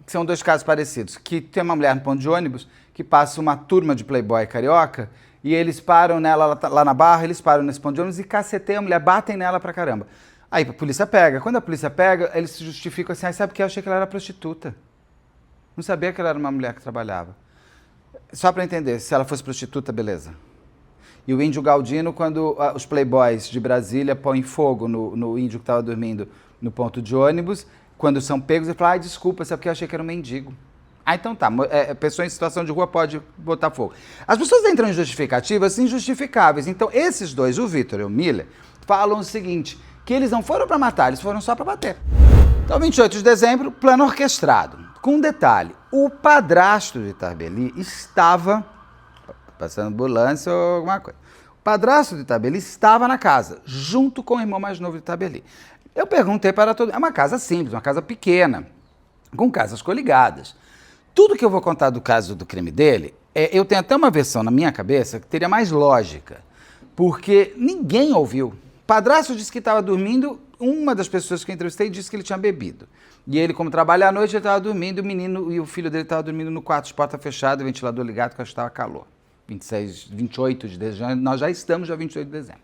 São 2 casos parecidos, que tem uma mulher no ponto de ônibus que passa uma turma de playboy carioca e eles param nela lá na Barra, eles param nesse ponto de ônibus e caceteiam a mulher, batem nela pra caramba. Aí a polícia pega. Quando a polícia pega, eles se justificam assim, sabe o que? Eu achei que ela era prostituta. Não sabia que ela era uma mulher que trabalhava. Só pra entender, se ela fosse prostituta, beleza. E o Índio Galdino, quando os playboys de Brasília põem fogo no índio que estava dormindo no ponto de ônibus, quando são pegos, ele fala, desculpa, sabe porque eu achei que era um mendigo. Então tá, pessoa em situação de rua pode botar fogo. As pessoas entram em justificativas injustificáveis. Então esses dois, o Vitor e o Miller, falam o seguinte, que eles não foram para matar, eles foram só para bater. Então 28 de dezembro, plano orquestrado. Com um detalhe, o padrasto de Itaberli estava passando ambulância ou alguma coisa. O padrasto do Itabeli estava na casa, junto com o irmão mais novo do Itabeli. Eu perguntei para todo... É uma casa simples, uma casa pequena, com casas coligadas. Tudo que eu vou contar do caso do crime dele, eu tenho até uma versão na minha cabeça que teria mais lógica, porque ninguém ouviu. O padrasto disse que estava dormindo, uma das pessoas que eu entrevistei disse que ele tinha bebido. E ele, como trabalha à noite, ele estava dormindo, o menino e o filho dele estavam dormindo no quarto, de porta fechada, ventilador ligado, porque estava calor. 28 de dezembro, nós já estamos já 28 de dezembro.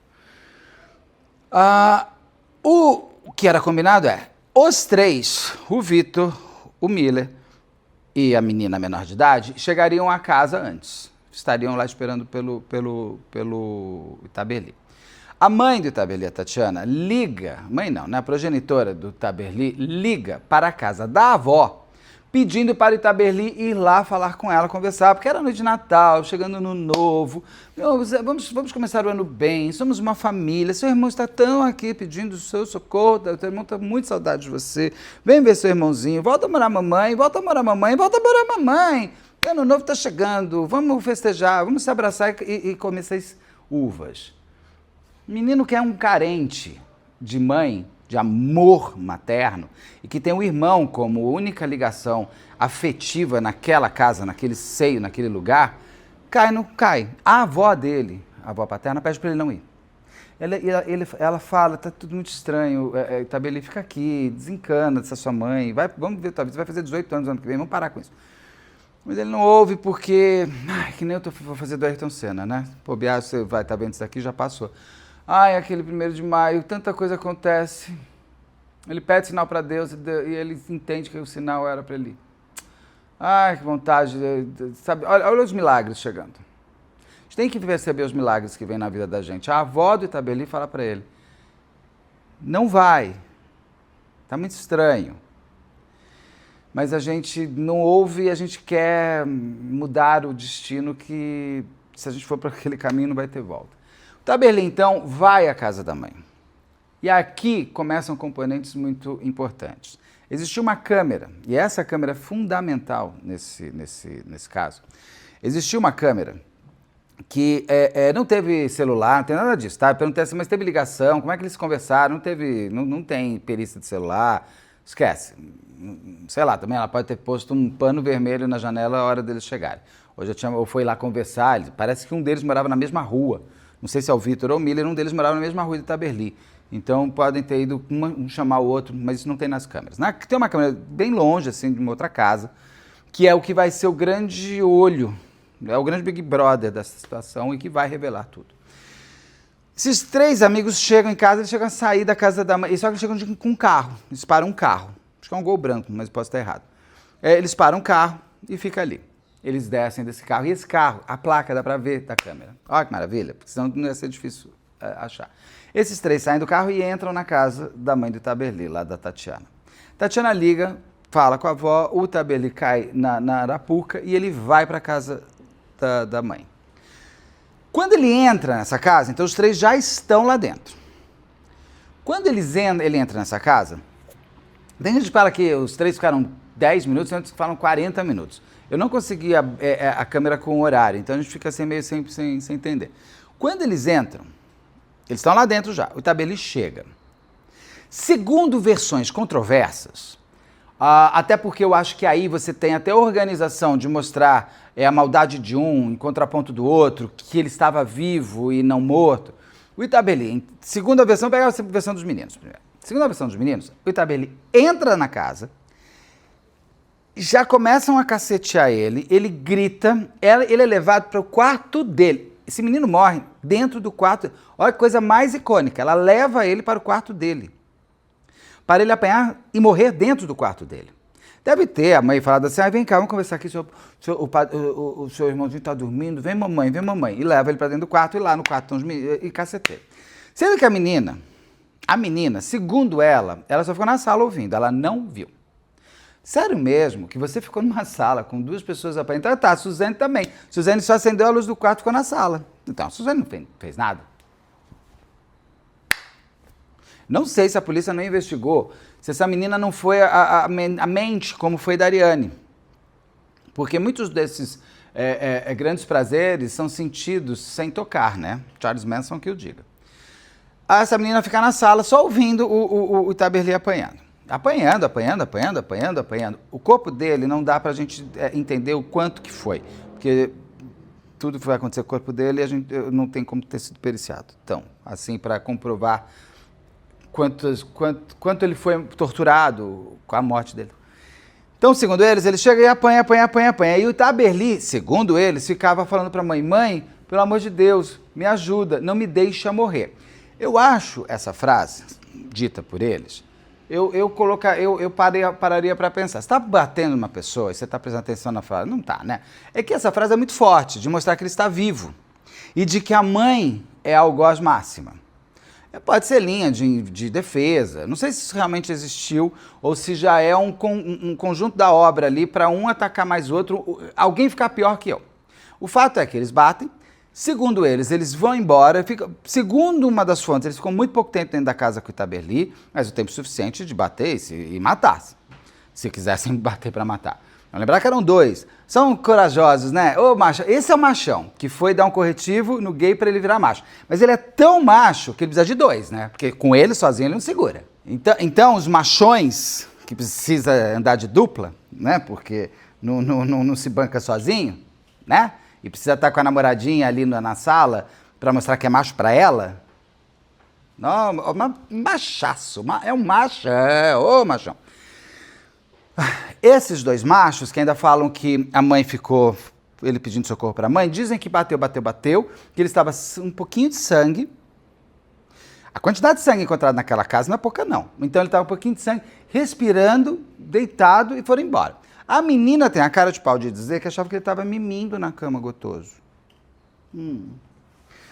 O que era combinado os três, o Vitor, o Miller e a menina menor de idade, chegariam à casa antes. Estariam lá esperando pelo Itabeli. A mãe do Itabeli, a Tatiana, liga, mãe não, né? A progenitora do Itabeli, liga para a casa da avó, pedindo para o Itabeli ir lá falar com ela, conversar, porque era noite de Natal, chegando no novo, vamos começar o ano bem, somos uma família, seu irmão está tão aqui pedindo o seu socorro, seu irmão está muito saudade de você, vem ver seu irmãozinho, volta a morar mamãe, volta a morar mamãe, volta a morar mamãe, ano novo está chegando, vamos festejar, vamos se abraçar e comer 6 uvas. Menino que é um carente de mãe, de amor materno, e que tem um irmão como única ligação afetiva naquela casa, naquele seio, naquele lugar, cai. A avó dele, a avó paterna, pede para ele não ir. Ela fala, tá tudo muito estranho, Itabeli, fica aqui, desencana dessa sua mãe, vamos ver, talvez você vai fazer 18 anos no ano que vem, vamos parar com isso. Mas ele não ouve porque, que nem eu vou fazer do Ayrton Senna, né? Pô, Biá, você vai estar vendo isso aqui, já passou. Aquele 1º de maio, tanta coisa acontece. Ele pede sinal para Deus e ele entende que o sinal era para ele. Que vontade, sabe? Olha os milagres chegando. A gente tem que perceber os milagres que vêm na vida da gente. A avó do Itabeli fala para ele, não vai, tá muito estranho. Mas a gente não ouve e a gente quer mudar o destino que, se a gente for para aquele caminho, não vai ter volta. O Itabeli, então, vai à casa da mãe. E aqui começam componentes muito importantes. Existia uma câmera, e essa câmera é fundamental nesse caso. Existia uma câmera que não teve celular, não tem nada disso, tá? Eu perguntei assim, mas teve ligação, como é que eles conversaram? Não tem perícia de celular, esquece. Sei lá, também ela pode ter posto um pano vermelho na janela a hora deles chegarem. Ou foi lá conversar, parece que um deles morava na mesma rua. Não sei se é o Vitor ou o Miller, um deles morava na mesma rua de Itabeli. Então podem ter ido um chamar o outro, mas isso não tem nas câmeras. Tem uma câmera bem longe, assim, de uma outra casa, que é o que vai ser o grande olho, é o grande Big Brother dessa situação e que vai revelar tudo. Esses 3 amigos chegam em casa, eles chegam a sair da casa da mãe, só que eles chegam com um carro, eles param um carro. Acho que é um Gol branco, mas posso estar errado. Eles param um carro e fica ali. Eles descem desse carro. E esse carro, a placa dá para ver da câmera. Olha que maravilha, porque senão não ia ser difícil achar. Esses 3 saem do carro e entram na casa da mãe do Itabeli, lá da Tatiana. Tatiana liga, fala com a avó, o Itabeli cai na arapuca e ele vai para a casa da mãe. Quando ele entra nessa casa, então os 3 já estão lá dentro. Quando ele entra nessa casa, tem gente que fala que os 3 ficaram 10 minutos, tem outros que falam 40 minutos. Eu não consegui a câmera com o horário, então a gente fica meio sem entender. Quando eles entram, eles estão lá dentro já, o Itabeli chega. Segundo versões controversas, até porque eu acho que aí você tem até a organização de mostrar a maldade de um em contraponto do outro, que ele estava vivo e não morto. O Itabeli, segundo a versão, pega a versão dos meninos primeiro. Segundo a versão dos meninos, o Itabeli entra na casa, já começam a cacetear ele grita, ele é levado para o quarto dele. Esse menino morre dentro do quarto. Olha que coisa mais icônica, ela leva ele para o quarto dele, para ele apanhar e morrer dentro do quarto dele. Deve ter a mãe falado assim, vem cá, vamos conversar aqui, o seu irmãozinho está dormindo, vem mamãe, e leva ele para dentro do quarto, e lá no quarto estão os meninos, e caceteia. Sendo que a menina, segundo ela só ficou na sala ouvindo, ela não viu. Sério mesmo que você ficou numa sala com 2 pessoas apanhando? Então tá, a Suzane também. Suzane só acendeu a luz do quarto e ficou na sala. Então, a Suzane não fez nada. Não sei se a polícia não investigou, se essa menina não foi a mente como foi da Ariane. Porque muitos desses grandes prazeres são sentidos sem tocar, né? Charles Manson que o diga. Essa menina fica na sala só ouvindo o Itaberli apanhando. Apanhando. O corpo dele não dá pra gente entender o quanto que foi, porque tudo que vai acontecer com o corpo dele não tem como ter sido periciado. Então, assim, para comprovar quanto ele foi torturado com a morte dele. Então, segundo eles, ele chega e apanha. E o Itaberli, segundo eles, ficava falando pra mãe, mãe, pelo amor de Deus, me ajuda, não me deixa morrer. Eu acho essa frase, dita por eles, eu pararia para pensar. Você está batendo numa pessoa e você está prestando atenção na frase? Não está, né? É que essa frase é muito forte, de mostrar que ele está vivo. E de que a mãe é a algoz máxima. Pode ser linha de defesa. Não sei se isso realmente existiu ou se já é um conjunto da obra ali para um atacar mais outro, alguém ficar pior que eu. O fato é que eles batem. Segundo eles vão embora, segundo uma das fontes, eles ficam muito pouco tempo dentro da casa com o Itaberli, mas o tempo suficiente de bater e matar, se quisessem bater para matar. Vamos lembrar que eram dois, são corajosos, né? Ô macho, esse é o machão, que foi dar um corretivo no gay para ele virar macho. Mas ele é tão macho que ele precisa de dois, né? Porque com ele sozinho ele não segura. Então os machões, que precisa andar de dupla, né? Porque não se banca sozinho, né? E precisa estar com a namoradinha ali na sala para mostrar que é macho para ela. Não, machaço, é um machão, machão. Esses dois machos que ainda falam que a mãe ficou, ele pedindo socorro para a mãe, dizem que bateu, que ele estava um pouquinho de sangue. A quantidade de sangue encontrada naquela casa não é pouca não. Então ele estava um pouquinho de sangue, respirando, deitado e foram embora. A menina tem a cara de pau de dizer que achava que ele estava mimindo na cama gotoso.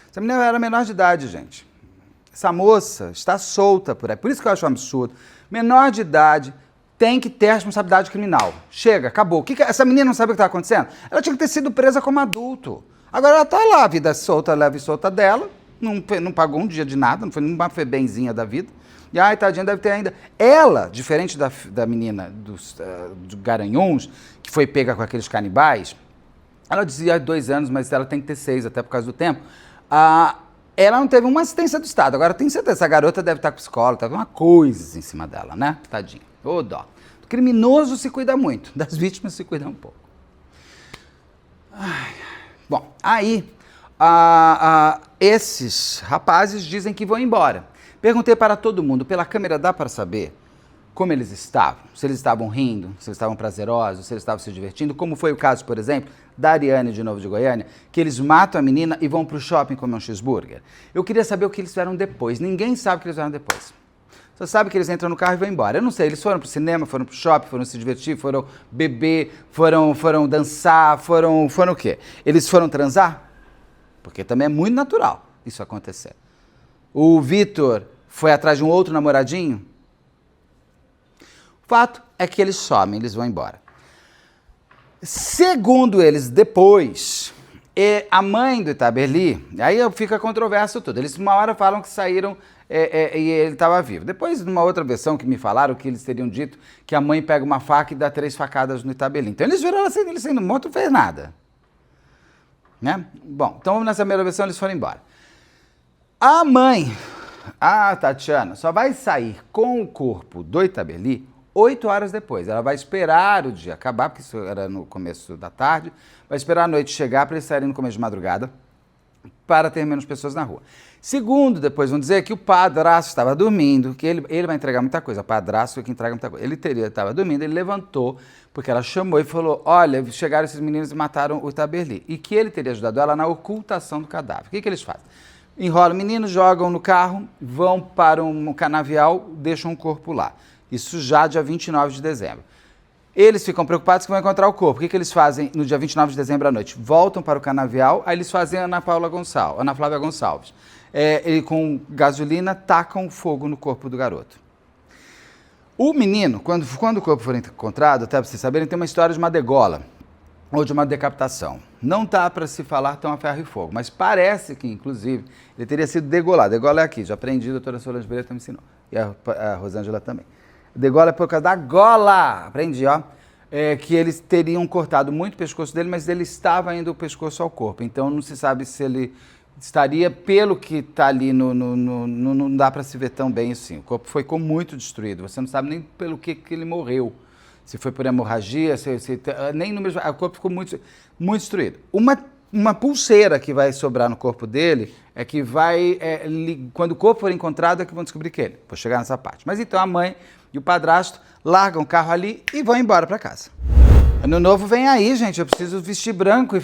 Essa menina era menor de idade, gente. Essa moça está solta por aí. Por isso que eu acho um absurdo. Menor de idade tem que ter responsabilidade criminal. Chega, acabou. Essa menina não sabe o que está acontecendo? Ela tinha que ter sido presa como adulto. Agora ela está lá, a vida solta, leve e solta dela. Não pagou um dia de nada, não foi nenhuma febenzinha da vida. E, ai, tadinha, deve ter ainda... Ela, diferente da menina dos Garanhuns, que foi pega com aqueles canibais, ela dizia 2 anos, mas ela tem que ter 6, até por causa do tempo. Ela não teve uma assistência do Estado. Agora, tenho certeza, essa garota deve estar com psicóloga, tá com uma coisa em cima dela, né? Tadinha. Ô, dó. O criminoso se cuida muito, das vítimas se cuida um pouco. Bom, aí, esses rapazes dizem que vão embora. Perguntei para todo mundo, pela câmera dá para saber como eles estavam? Se eles estavam rindo, se eles estavam prazerosos, se eles estavam se divertindo, como foi o caso, por exemplo, da Ariane de Novo de Goiânia, que eles matam a menina e vão para o shopping comer um cheeseburger. Eu queria saber o que eles fizeram depois, ninguém sabe o que eles fizeram depois. Só sabe que eles entram no carro e vão embora. Eu não sei, eles foram para o cinema, foram para o shopping, foram se divertir, foram beber, foram dançar, foram o quê? Eles foram transar? Porque também é muito natural isso acontecer. O Vitor foi atrás de um outro namoradinho? O fato é que eles somem, eles vão embora. Segundo eles, depois, a mãe do Itaberli, aí fica controverso tudo. Eles uma hora falam que saíram e ele estava vivo. Depois, numa outra versão que me falaram, que eles teriam dito que a mãe pega uma faca e dá 3 facadas no Itaberli. Então eles viram ele sendo morto, não fez nada. Né? Bom, então nessa primeira versão eles foram embora. A mãe, a Tatiana, só vai sair com o corpo do Itaberli 8 horas depois. Ela vai esperar o dia acabar, porque isso era no começo da tarde, vai esperar a noite chegar para eles saírem no começo de madrugada, para ter menos pessoas na rua. Segundo, depois vão dizer que o padrasto estava dormindo, que ele vai entregar muita coisa. O padrasto é que entrega muita coisa. Ele estava dormindo, ele levantou, porque ela chamou e falou, olha, chegaram esses meninos e mataram o Itaberli. E que ele teria ajudado ela na ocultação do cadáver. O que eles fazem? Enrolam o menino, jogam no carro, vão para um canavial, deixam o corpo lá. Isso já dia 29 de dezembro. Eles ficam preocupados que vão encontrar o corpo. O que eles fazem no dia 29 de dezembro à noite? Voltam para o canavial, aí eles fazem Ana Flávia Gonçalves. Ele com gasolina, tacam fogo no corpo do garoto. O menino, quando o corpo for encontrado, até para vocês saberem, tem uma história de uma degola, ou de uma decapitação. Não dá para se falar tão a ferro e fogo, mas parece que, inclusive, ele teria sido degolado. Degola é aqui, já aprendi, a doutora Solange me ensinou, e a Rosângela também. Degola é por causa da gola, aprendi, ó. que eles teriam cortado muito o pescoço dele, mas ele estava indo o pescoço ao corpo. Então não se sabe se ele estaria, pelo que está ali, não dá para se ver tão bem assim. O corpo ficou muito destruído, você não sabe nem pelo que ele morreu. Se foi por hemorragia, nem no mesmo... O corpo ficou muito, muito destruído. Uma pulseira que vai sobrar no corpo dele é que vai... quando o corpo for encontrado é que vão descobrir que ele. Vou chegar nessa parte. Mas então a mãe e o padrasto largam o carro ali e vão embora para casa. Ano novo vem aí, gente. Eu preciso vestir branco e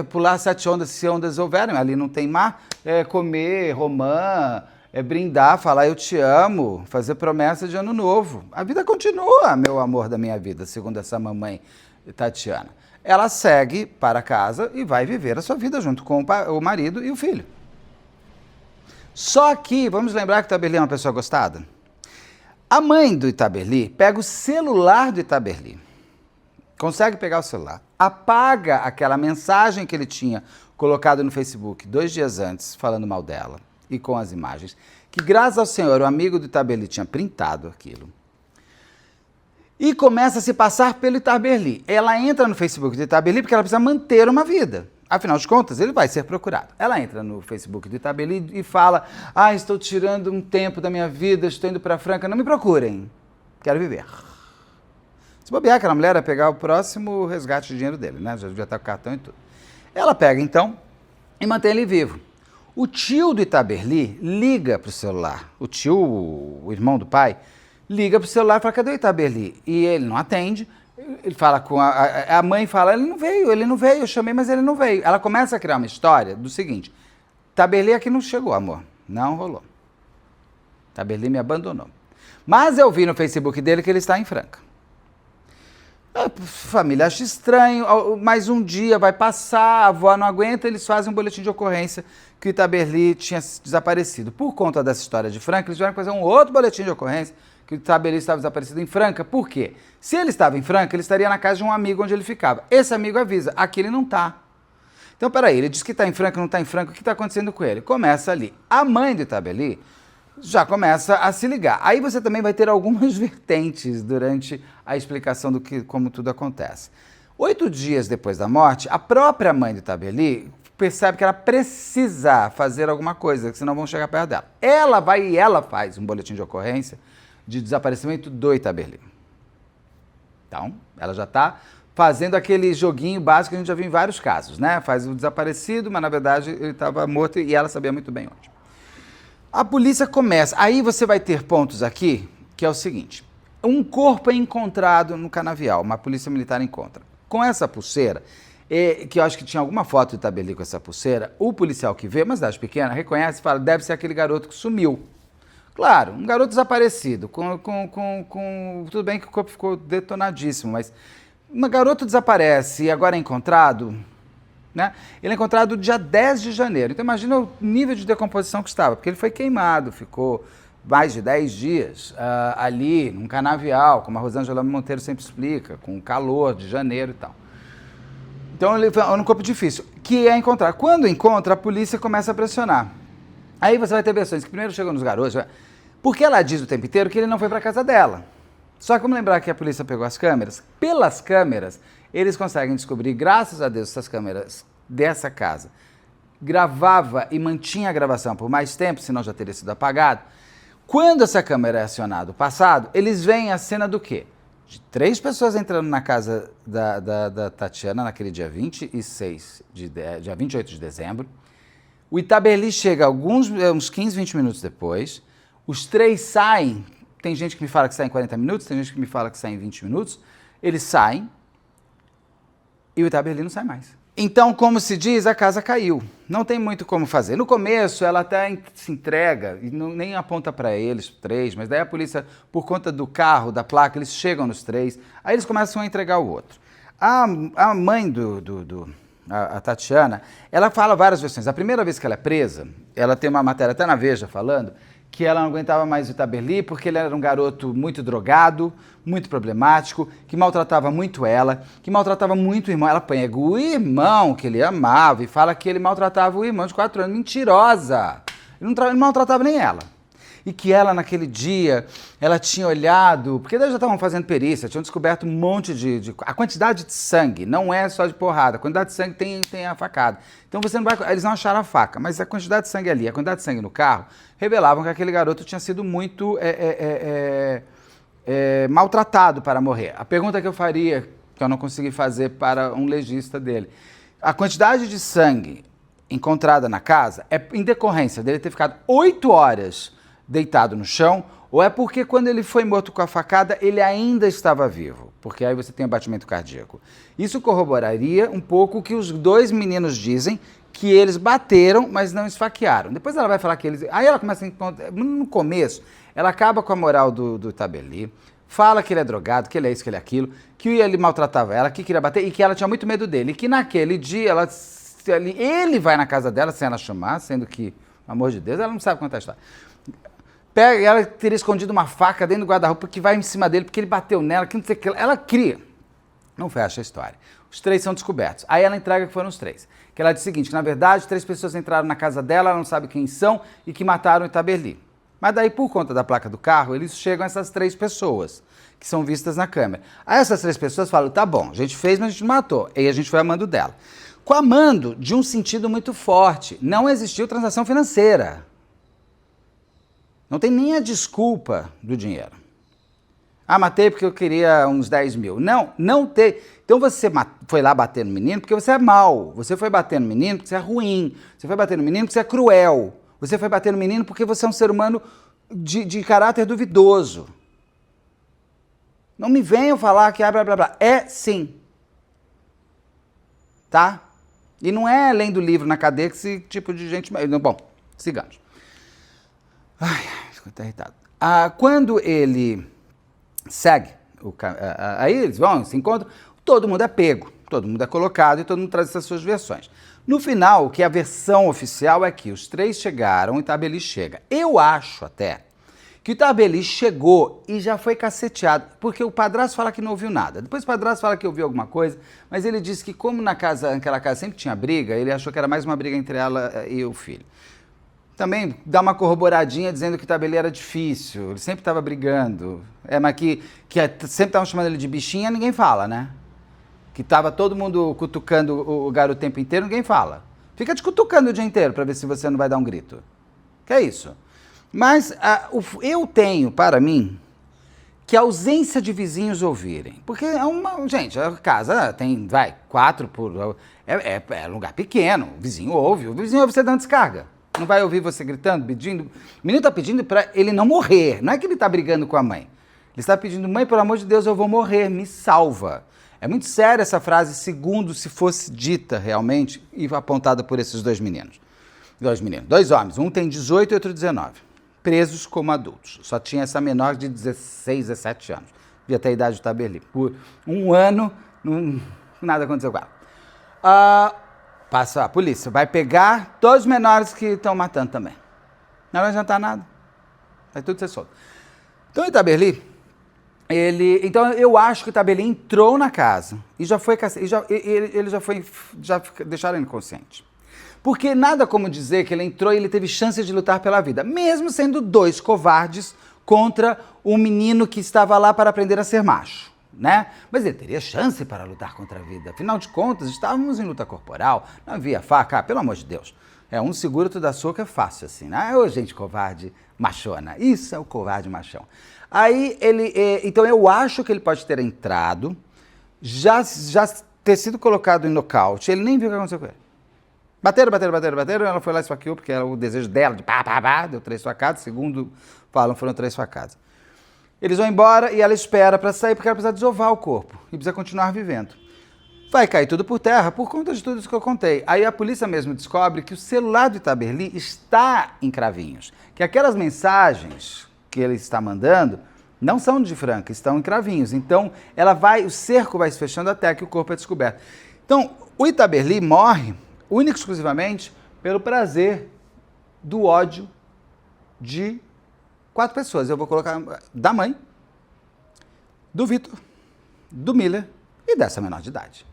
pular 7 ondas, se ondas houverem. Ali não tem mar. Comer romã, brindar, falar eu te amo, fazer promessa de ano novo. A vida continua, meu amor da minha vida, segundo essa mamãe Tatiana. Ela segue para casa e vai viver a sua vida junto com o marido e o filho. Só que, vamos lembrar que o Itaberli é uma pessoa gostada? A mãe do Itaberli pega o celular do Itaberli, consegue pegar o celular, apaga aquela mensagem que ele tinha colocado no Facebook 2 dias antes, falando mal dela, e com as imagens, que graças ao Senhor, o amigo do Itaberli tinha printado aquilo, e começa a se passar pelo Itaberli. Ela entra no Facebook do Itaberli porque ela precisa manter uma vida. Afinal de contas, ele vai ser procurado. Ela entra no Facebook do Itaberli e fala: estou tirando um tempo da minha vida, estou indo para Franca, não me procurem, quero viver. Se bobear, aquela mulher ia pegar o próximo resgate de dinheiro dele, né? Já devia estar com o cartão e tudo. Ela pega, então, e mantém ele vivo. O tio do Itaberli liga para o celular. O tio, o irmão do pai, liga para o celular e fala: cadê o Itaberli? E ele não atende. Ele fala com a mãe, fala: ele não veio, eu chamei, mas ele não veio. Ela começa a criar uma história do seguinte: Itaberli aqui não chegou, amor. Não rolou. Itaberli me abandonou. Mas eu vi no Facebook dele que ele está em Franca. A família acha estranho, mas um dia vai passar, a avó não aguenta, eles fazem um boletim de ocorrência que o Itaberli tinha desaparecido. Por conta dessa história de Franca, eles tiveram que fazer um outro boletim de ocorrência que o Itaberli estava desaparecido em Franca. Por quê? Se ele estava em Franca, ele estaria na casa de um amigo onde ele ficava. Esse amigo avisa: aqui ele não está. Então, peraí, ele diz que está em Franca, não está em Franca, o que está acontecendo com ele? Começa ali. A mãe do Itaberli já começa a se ligar. Aí você também vai ter algumas vertentes durante a explicação como tudo acontece. 8 dias depois da morte, a própria mãe do Itaberli percebe que ela precisa fazer alguma coisa, senão vão chegar perto dela. Ela vai e ela faz um boletim de ocorrência de desaparecimento do Itaberli. Então, ela já está fazendo aquele joguinho básico que a gente já viu em vários casos, né? Faz o desaparecido, mas na verdade ele estava morto e ela sabia muito bem onde. A polícia começa. Aí você vai ter pontos aqui, que é o seguinte: um corpo é encontrado no canavial, uma polícia militar encontra. Com essa pulseira, que eu acho que tinha alguma foto do Itaberli com essa pulseira, o policial que vê, uma cidade pequena, reconhece e fala: deve ser aquele garoto que sumiu. Claro, um garoto desaparecido, tudo bem que o corpo ficou detonadíssimo, mas um garoto desaparece e agora é encontrado, né? Ele é encontrado dia 10 de janeiro, então imagina o nível de decomposição que estava, porque ele foi queimado, ficou mais de 10 dias ali, num canavial, como a Rosângela Monteiro sempre explica, com calor de janeiro e tal. Então ele foi um corpo difícil, que é encontrar. Quando encontra, a polícia começa a pressionar. Aí você vai ter versões que primeiro chegam nos garotos, porque ela diz o tempo inteiro que ele não foi para casa dela. Só que vamos lembrar que a polícia pegou as câmeras. Pelas câmeras, eles conseguem descobrir, graças a Deus, essas câmeras dessa casa gravava e mantinha a gravação por mais tempo, senão já teria sido apagado. Quando essa câmera é acionada, o passado, eles veem a cena do quê? De 3 pessoas entrando na casa da Tatiana naquele dia 28 de dezembro. O Itaberli chega uns 15, 20 minutos depois. Os 3 saem. Tem gente que me fala que sai em 40 minutos, tem gente que me fala que sai em 20 minutos. Eles saem e o Itaberli não sai mais. Então, como se diz, a casa caiu. Não tem muito como fazer. No começo, ela até se entrega e nem aponta para eles, 3, mas daí a polícia, por conta do carro, da placa, eles chegam nos 3, aí eles começam a entregar o outro. A mãe a Tatiana, ela fala várias versões. A primeira vez que ela é presa, ela tem uma matéria até na Veja falando que ela não aguentava mais o Itaberli porque ele era um garoto muito drogado, muito problemático, que maltratava muito ela, que maltratava muito o irmão. Ela pega o irmão que ele amava e fala que ele maltratava o irmão de 4 anos. Mentirosa! Ele não maltratava nem ela. e que ela, naquele dia, ela tinha olhado, porque eles já estavam fazendo perícia, tinham descoberto um monte a quantidade de sangue, não é só de porrada, a quantidade de sangue tem a facada. Então você não vai, eles não acharam a faca, mas a quantidade de sangue ali, a quantidade de sangue no carro, revelavam que aquele garoto tinha sido muito maltratado para morrer. A pergunta que eu faria, que eu não consegui fazer para um legista dele, a quantidade de sangue encontrada na casa é em decorrência dele ter ficado 8 horas deitado no chão, ou é porque quando ele foi morto com a facada, ele ainda estava vivo? Porque aí você tem o batimento cardíaco. Isso corroboraria um pouco o que os 2 meninos dizem, que eles bateram, mas não esfaquearam. Depois ela vai falar que eles... Aí ela começa a... No começo, ela acaba com a moral do Itabeli, fala que ele é drogado, que ele é isso, que ele é aquilo, que ele maltratava ela, que queria bater e que ela tinha muito medo dele. E que naquele dia ele vai na casa dela sem ela chamar, sendo que, pelo amor de Deus, ela não sabe contar a história. Ela teria escondido uma faca dentro do guarda-roupa que vai em cima dele, porque ele bateu nela, que não sei o que. Ela cria. Não fecha a história. Os 3 são descobertos. Aí ela entrega que foram os 3. Que ela diz o seguinte, que na verdade 3 pessoas entraram na casa dela, ela não sabe quem são, e que mataram o Itabeli. Mas daí, por conta da placa do carro, eles chegam a essas 3 pessoas, que são vistas na câmera. Aí essas 3 pessoas falam, tá bom, a gente fez, mas a gente não matou. E aí a gente foi amando dela. Com a mando de um sentido muito forte. Não existiu transação financeira. Não tem nem a desculpa do dinheiro. Ah, matei porque eu queria uns 10 mil. Não tem. Então você foi lá bater no menino porque você é mau. Você foi bater no menino porque você é ruim. Você foi bater no menino porque você é cruel. Você foi bater no menino porque você é um ser humano de caráter duvidoso. Não me venham falar que blá blá blá. É sim. Tá? E não é lendo livro na cadeia que esse tipo de gente... Bom, sigamos. Ai, fico até irritado. Quando ele segue, aí eles vão, se encontram, todo mundo é pego, todo mundo é colocado e todo mundo traz essas suas versões. No final, o que é a versão oficial é que os 3 chegaram e Itabeli chega. Eu acho até que o Itabeli chegou e já foi caceteado, porque o padrasto fala que não ouviu nada. Depois o padrasto fala que ouviu alguma coisa, mas ele disse que como naquela casa sempre tinha briga, ele achou que era mais uma briga entre ela e o filho. Também dá uma corroboradinha dizendo que o Itabeli era difícil, ele sempre estava brigando. Mas que sempre estavam chamando ele de bichinha, ninguém fala, né? Que estava todo mundo cutucando o garoto o tempo inteiro, ninguém fala. Fica te cutucando o dia inteiro para ver se você não vai dar um grito. Que é isso? Mas eu tenho, para mim, que a ausência de vizinhos ouvirem. Porque gente, a casa tem, 4 por... É lugar pequeno, o vizinho ouve você dando descarga. Não vai ouvir você gritando, pedindo. O menino está pedindo para ele não morrer. Não é que ele está brigando com a mãe. Ele está pedindo, mãe, pelo amor de Deus, eu vou morrer, me salva. É muito séria essa frase, segundo se fosse dita realmente e apontada por esses 2 meninos. 2 homens, um tem 18 e outro 19. Presos como adultos. Só tinha essa menor de 16, 17 anos. Devia ter a idade do Itabeli. Por 1 ano, nada aconteceu com ela. Passa a polícia, vai pegar todos os menores que estão matando também. Não vai adiantar nada. Vai tudo ser solto. Então o Itabeli, então eu acho que o Itabeli entrou na casa e já foi já deixaram ele inconsciente. Porque nada como dizer que ele entrou e ele teve chance de lutar pela vida, mesmo sendo 2 covardes contra um menino que estava lá para aprender a ser macho, né? Mas ele teria chance para lutar contra a vida. Afinal de contas, estávamos em luta corporal, não havia faca, pelo amor de Deus. Um seguro toda soco é fácil assim, né? Ô, gente covarde machona, isso é o covarde machão. Aí então eu acho que ele pode ter entrado, já ter sido colocado em nocaute, ele nem viu o que aconteceu com ele. Bateram, ela foi lá e esfaqueou, porque era o desejo dela, de deu 3 facadas, segundo falam, foram 3 facadas. Eles vão embora e ela espera para sair, porque ela precisa desovar o corpo e precisa continuar vivendo. Vai cair tudo por terra por conta de tudo isso que eu contei. Aí a polícia mesmo descobre que o celular do Itabeli está em cravinhos, que aquelas mensagens que ele está mandando não são de Franca, estão em cravinhos. Então o cerco vai se fechando até que o corpo é descoberto. Então o Itabeli morre única e exclusivamente pelo prazer do ódio de 4 pessoas. Eu vou colocar da mãe, do Vitor, do Miller e dessa menor de idade.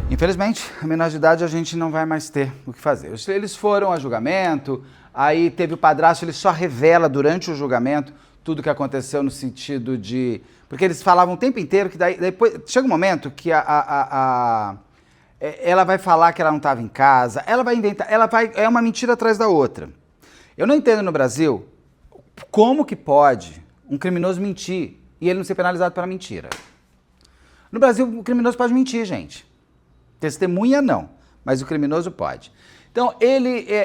Infelizmente, a menor de idade a gente não vai mais ter o que fazer. Eles foram a julgamento, Aí teve o padrasto, ele só revela durante o julgamento tudo o que aconteceu no sentido de... Porque eles falavam o tempo inteiro que depois chega um momento que ela vai falar que ela não estava em casa, ela vai inventar, é uma mentira atrás da outra. Eu não entendo no Brasil como que pode um criminoso mentir e ele não ser penalizado pela mentira. No Brasil, o criminoso pode mentir, gente. Testemunha não, mas o criminoso pode. Então,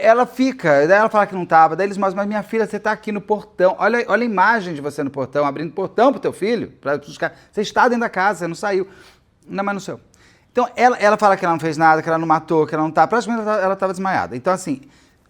ela fica, daí ela fala que não estava, daí eles mostram, mas minha filha, você está aqui no portão, olha a imagem de você no portão, abrindo o portão pro teu filho, para buscar, você está dentro da casa, você não saiu. Não, mas não saiu. Então, ela fala que ela não fez nada, que ela não matou, que ela não está, praticamente ela estava desmaiada. Então, assim,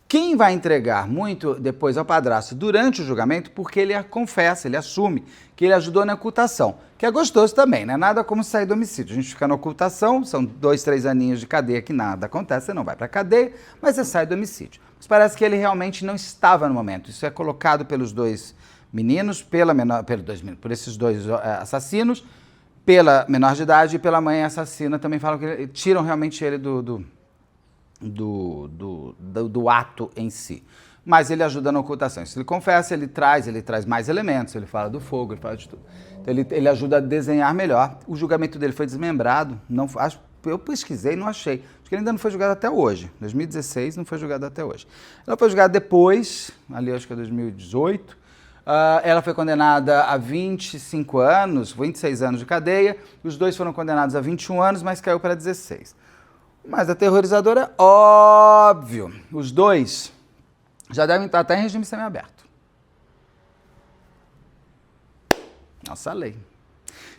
quem vai entregar muito depois ao padrasto durante o julgamento, porque ele confessa, ele assume que ele ajudou na ocultação, que é gostoso também, né? Nada como sair do homicídio. A gente fica na ocultação, são 2, 3 aninhos de cadeia que nada acontece, você não vai para a cadeia, mas você sai do homicídio. Mas parece que ele realmente não estava no momento. Isso é colocado pelos dois meninos, por esses dois assassinos, pela menor de idade e pela mãe assassina, também falam que tiram realmente ele do ato em si. Mas ele ajuda na ocultação. Se ele confessa, ele traz mais elementos, ele fala do fogo, ele fala de tudo. Então ele ajuda a desenhar melhor. O julgamento dele foi desmembrado, eu pesquisei e não achei. Acho que ele ainda não foi julgado até hoje. 2016 não foi julgado até hoje. Ela foi julgada depois, ali acho que é 2018. Ela foi condenada a 25 anos, 26 anos de cadeia. Os dois foram condenados a 21 anos, mas caiu para 16. Mas aterrorizadora, óbvio. Os dois já devem estar até em regime semiaberto. Nossa lei.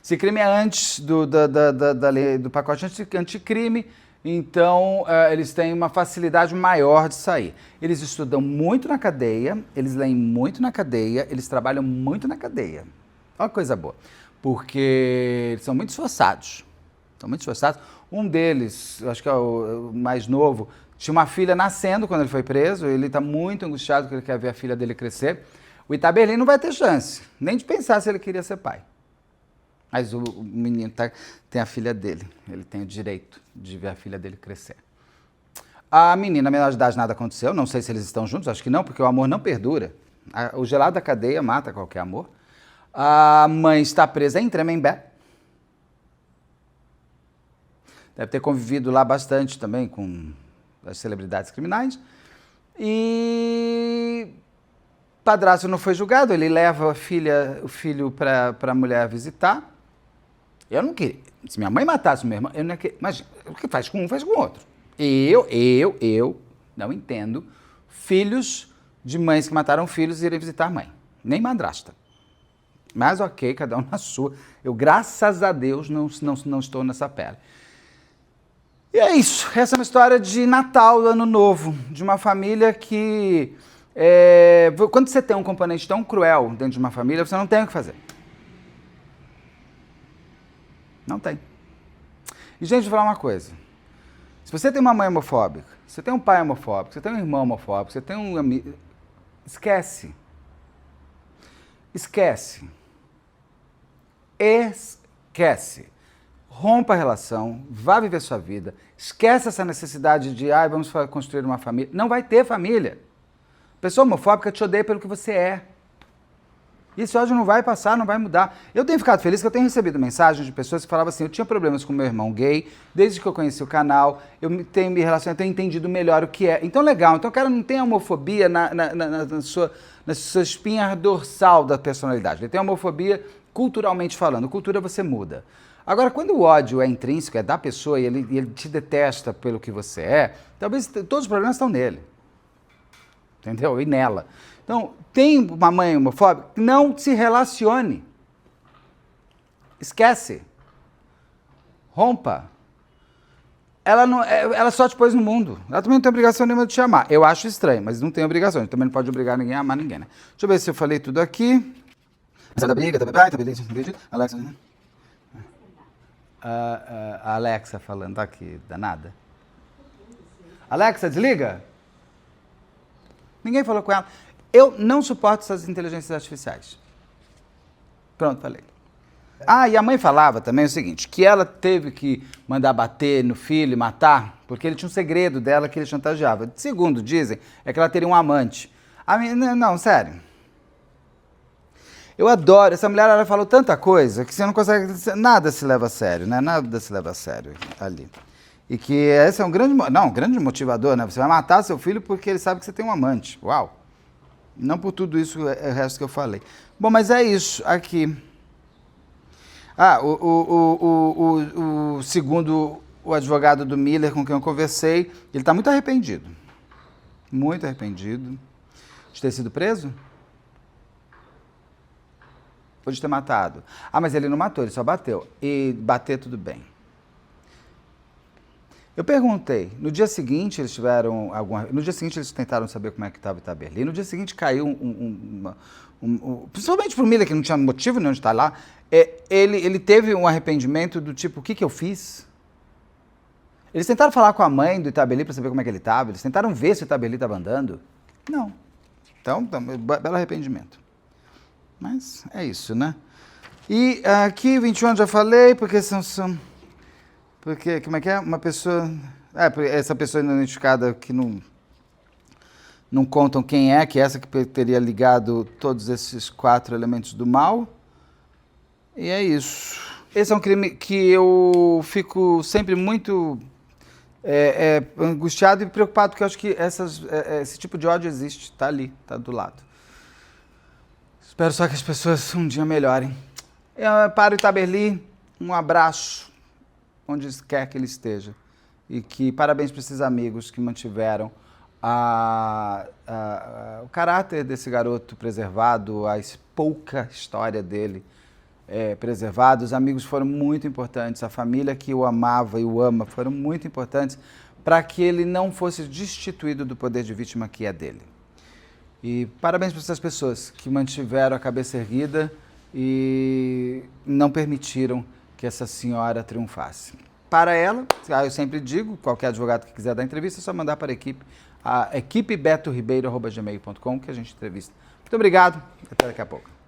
Esse crime é antes da lei do pacote anticrime, então eles têm uma facilidade maior de sair. Eles estudam muito na cadeia, eles leem muito na cadeia, eles trabalham muito na cadeia. Olha que coisa boa. Porque eles são muito esforçados. São muito esforçados. Um deles, eu acho que é o mais novo, tinha uma filha nascendo quando ele foi preso, ele está muito angustiado porque ele quer ver a filha dele crescer. O Itaberlin não vai ter chance, nem de pensar se ele queria ser pai. Mas o menino tem a filha dele, ele tem o direito de ver a filha dele crescer. A menina, menor de idade, nada aconteceu, não sei se eles estão juntos, acho que não, porque o amor não perdura. O gelado da cadeia mata qualquer amor. A mãe está presa em Tremembé. Deve ter convivido lá bastante também com as celebridades criminais. E o padrasto não foi julgado, ele leva o filho para a mulher visitar. Eu não queria. Se minha mãe matasse o meu irmão, eu não queria. Mas o que faz com um, faz com o outro. Eu não entendo filhos de mães que mataram filhos irem visitar a mãe. Nem madrasta. Mas ok, cada um na sua. Eu, graças a Deus, não estou nessa pele. E é isso, essa é uma história de Natal, Ano Novo, de uma família que... quando você tem um componente tão cruel dentro de uma família, você não tem o que fazer. Não tem. E, gente, vou falar uma coisa. Se você tem uma mãe homofóbica, se você tem um pai homofóbico, se você tem um irmão homofóbico, se você tem um amigo... Esquece. Esquece. Esquece. Rompa a relação, vá viver sua vida, esquece essa necessidade de, vamos construir uma família. Não vai ter família. A pessoa homofóbica te odeia pelo que você é. Isso hoje não vai passar, não vai mudar. Eu tenho ficado feliz que eu tenho recebido mensagens de pessoas que falavam assim, eu tinha problemas com meu irmão gay, desde que eu conheci o canal, eu tenho me relacionado, tenho entendido melhor o que é. Então, legal. Então, o cara não tem homofobia na sua espinha dorsal da personalidade. Ele tem homofobia culturalmente falando. Cultura você muda. Agora, quando o ódio é intrínseco, é da pessoa e ele te detesta pelo que você é, talvez todos os problemas estão nele. Entendeu? E nela. Então, tem uma mãe homofóbica? Não se relacione. Esquece. Rompa. Ela só te pôs no mundo. Ela também não tem obrigação nenhuma de te amar. Eu acho estranho, mas não tem obrigação. A gente também não pode obrigar ninguém a amar ninguém, né? Deixa eu ver se eu falei tudo aqui. Da briga, Alexa... a Alexa falando aqui, danada. Alexa, desliga. Ninguém falou com ela. Eu não suporto essas inteligências artificiais. Pronto, falei. Ah, e a mãe falava também o seguinte, que ela teve que mandar bater no filho e matar, porque ele tinha um segredo dela que ele chantageava. Segundo dizem, é que ela teria um amante. Não, sério. Eu adoro, essa mulher, ela falou tanta coisa que você não consegue, nada se leva a sério, né? Nada se leva a sério ali. E que esse é um grande motivador, né? Você vai matar seu filho porque ele sabe que você tem um amante. Uau! Não por tudo isso, é o resto que eu falei. Bom, mas é isso aqui. Ah, segundo o advogado do Miller com quem eu conversei, ele está muito arrependido de ter sido preso ou de ter matado. Ah, mas ele não matou, ele só bateu. E bater tudo bem. Eu perguntei, no dia seguinte eles tiveram no dia seguinte eles tentaram saber como é que estava Itaberli, no dia seguinte caiu principalmente para o Miller, que não tinha motivo nenhum de estar lá, ele teve um arrependimento do tipo, o que eu fiz? Eles tentaram falar com a mãe do Itaberli para saber como é que ele estava, eles tentaram ver se o Itaberli estava andando. Não. Então, belo arrependimento. Mas é isso, né? E aqui, 21 já falei, porque porque, como é que é? Uma pessoa... essa pessoa identificada que não contam quem é, que é essa que teria ligado todos esses 4 elementos do mal. E é isso. Esse é um crime que eu fico sempre muito angustiado e preocupado, porque eu acho que esse tipo de ódio existe, tá ali, tá do lado. Espero só que as pessoas um dia melhorem. Para o Itaberli, um abraço, onde quer que ele esteja. E que parabéns para esses amigos que mantiveram o caráter desse garoto preservado, a pouca história dele preservada. Os amigos foram muito importantes, a família que o amava e o ama foram muito importantes para que ele não fosse destituído do poder de vítima que é dele. E parabéns para essas pessoas que mantiveram a cabeça erguida e não permitiram que essa senhora triunfasse. Para ela, eu sempre digo, qualquer advogado que quiser dar entrevista, é só mandar para a equipe betoribeiro@gmail.com que a gente entrevista. Muito obrigado, até daqui a pouco.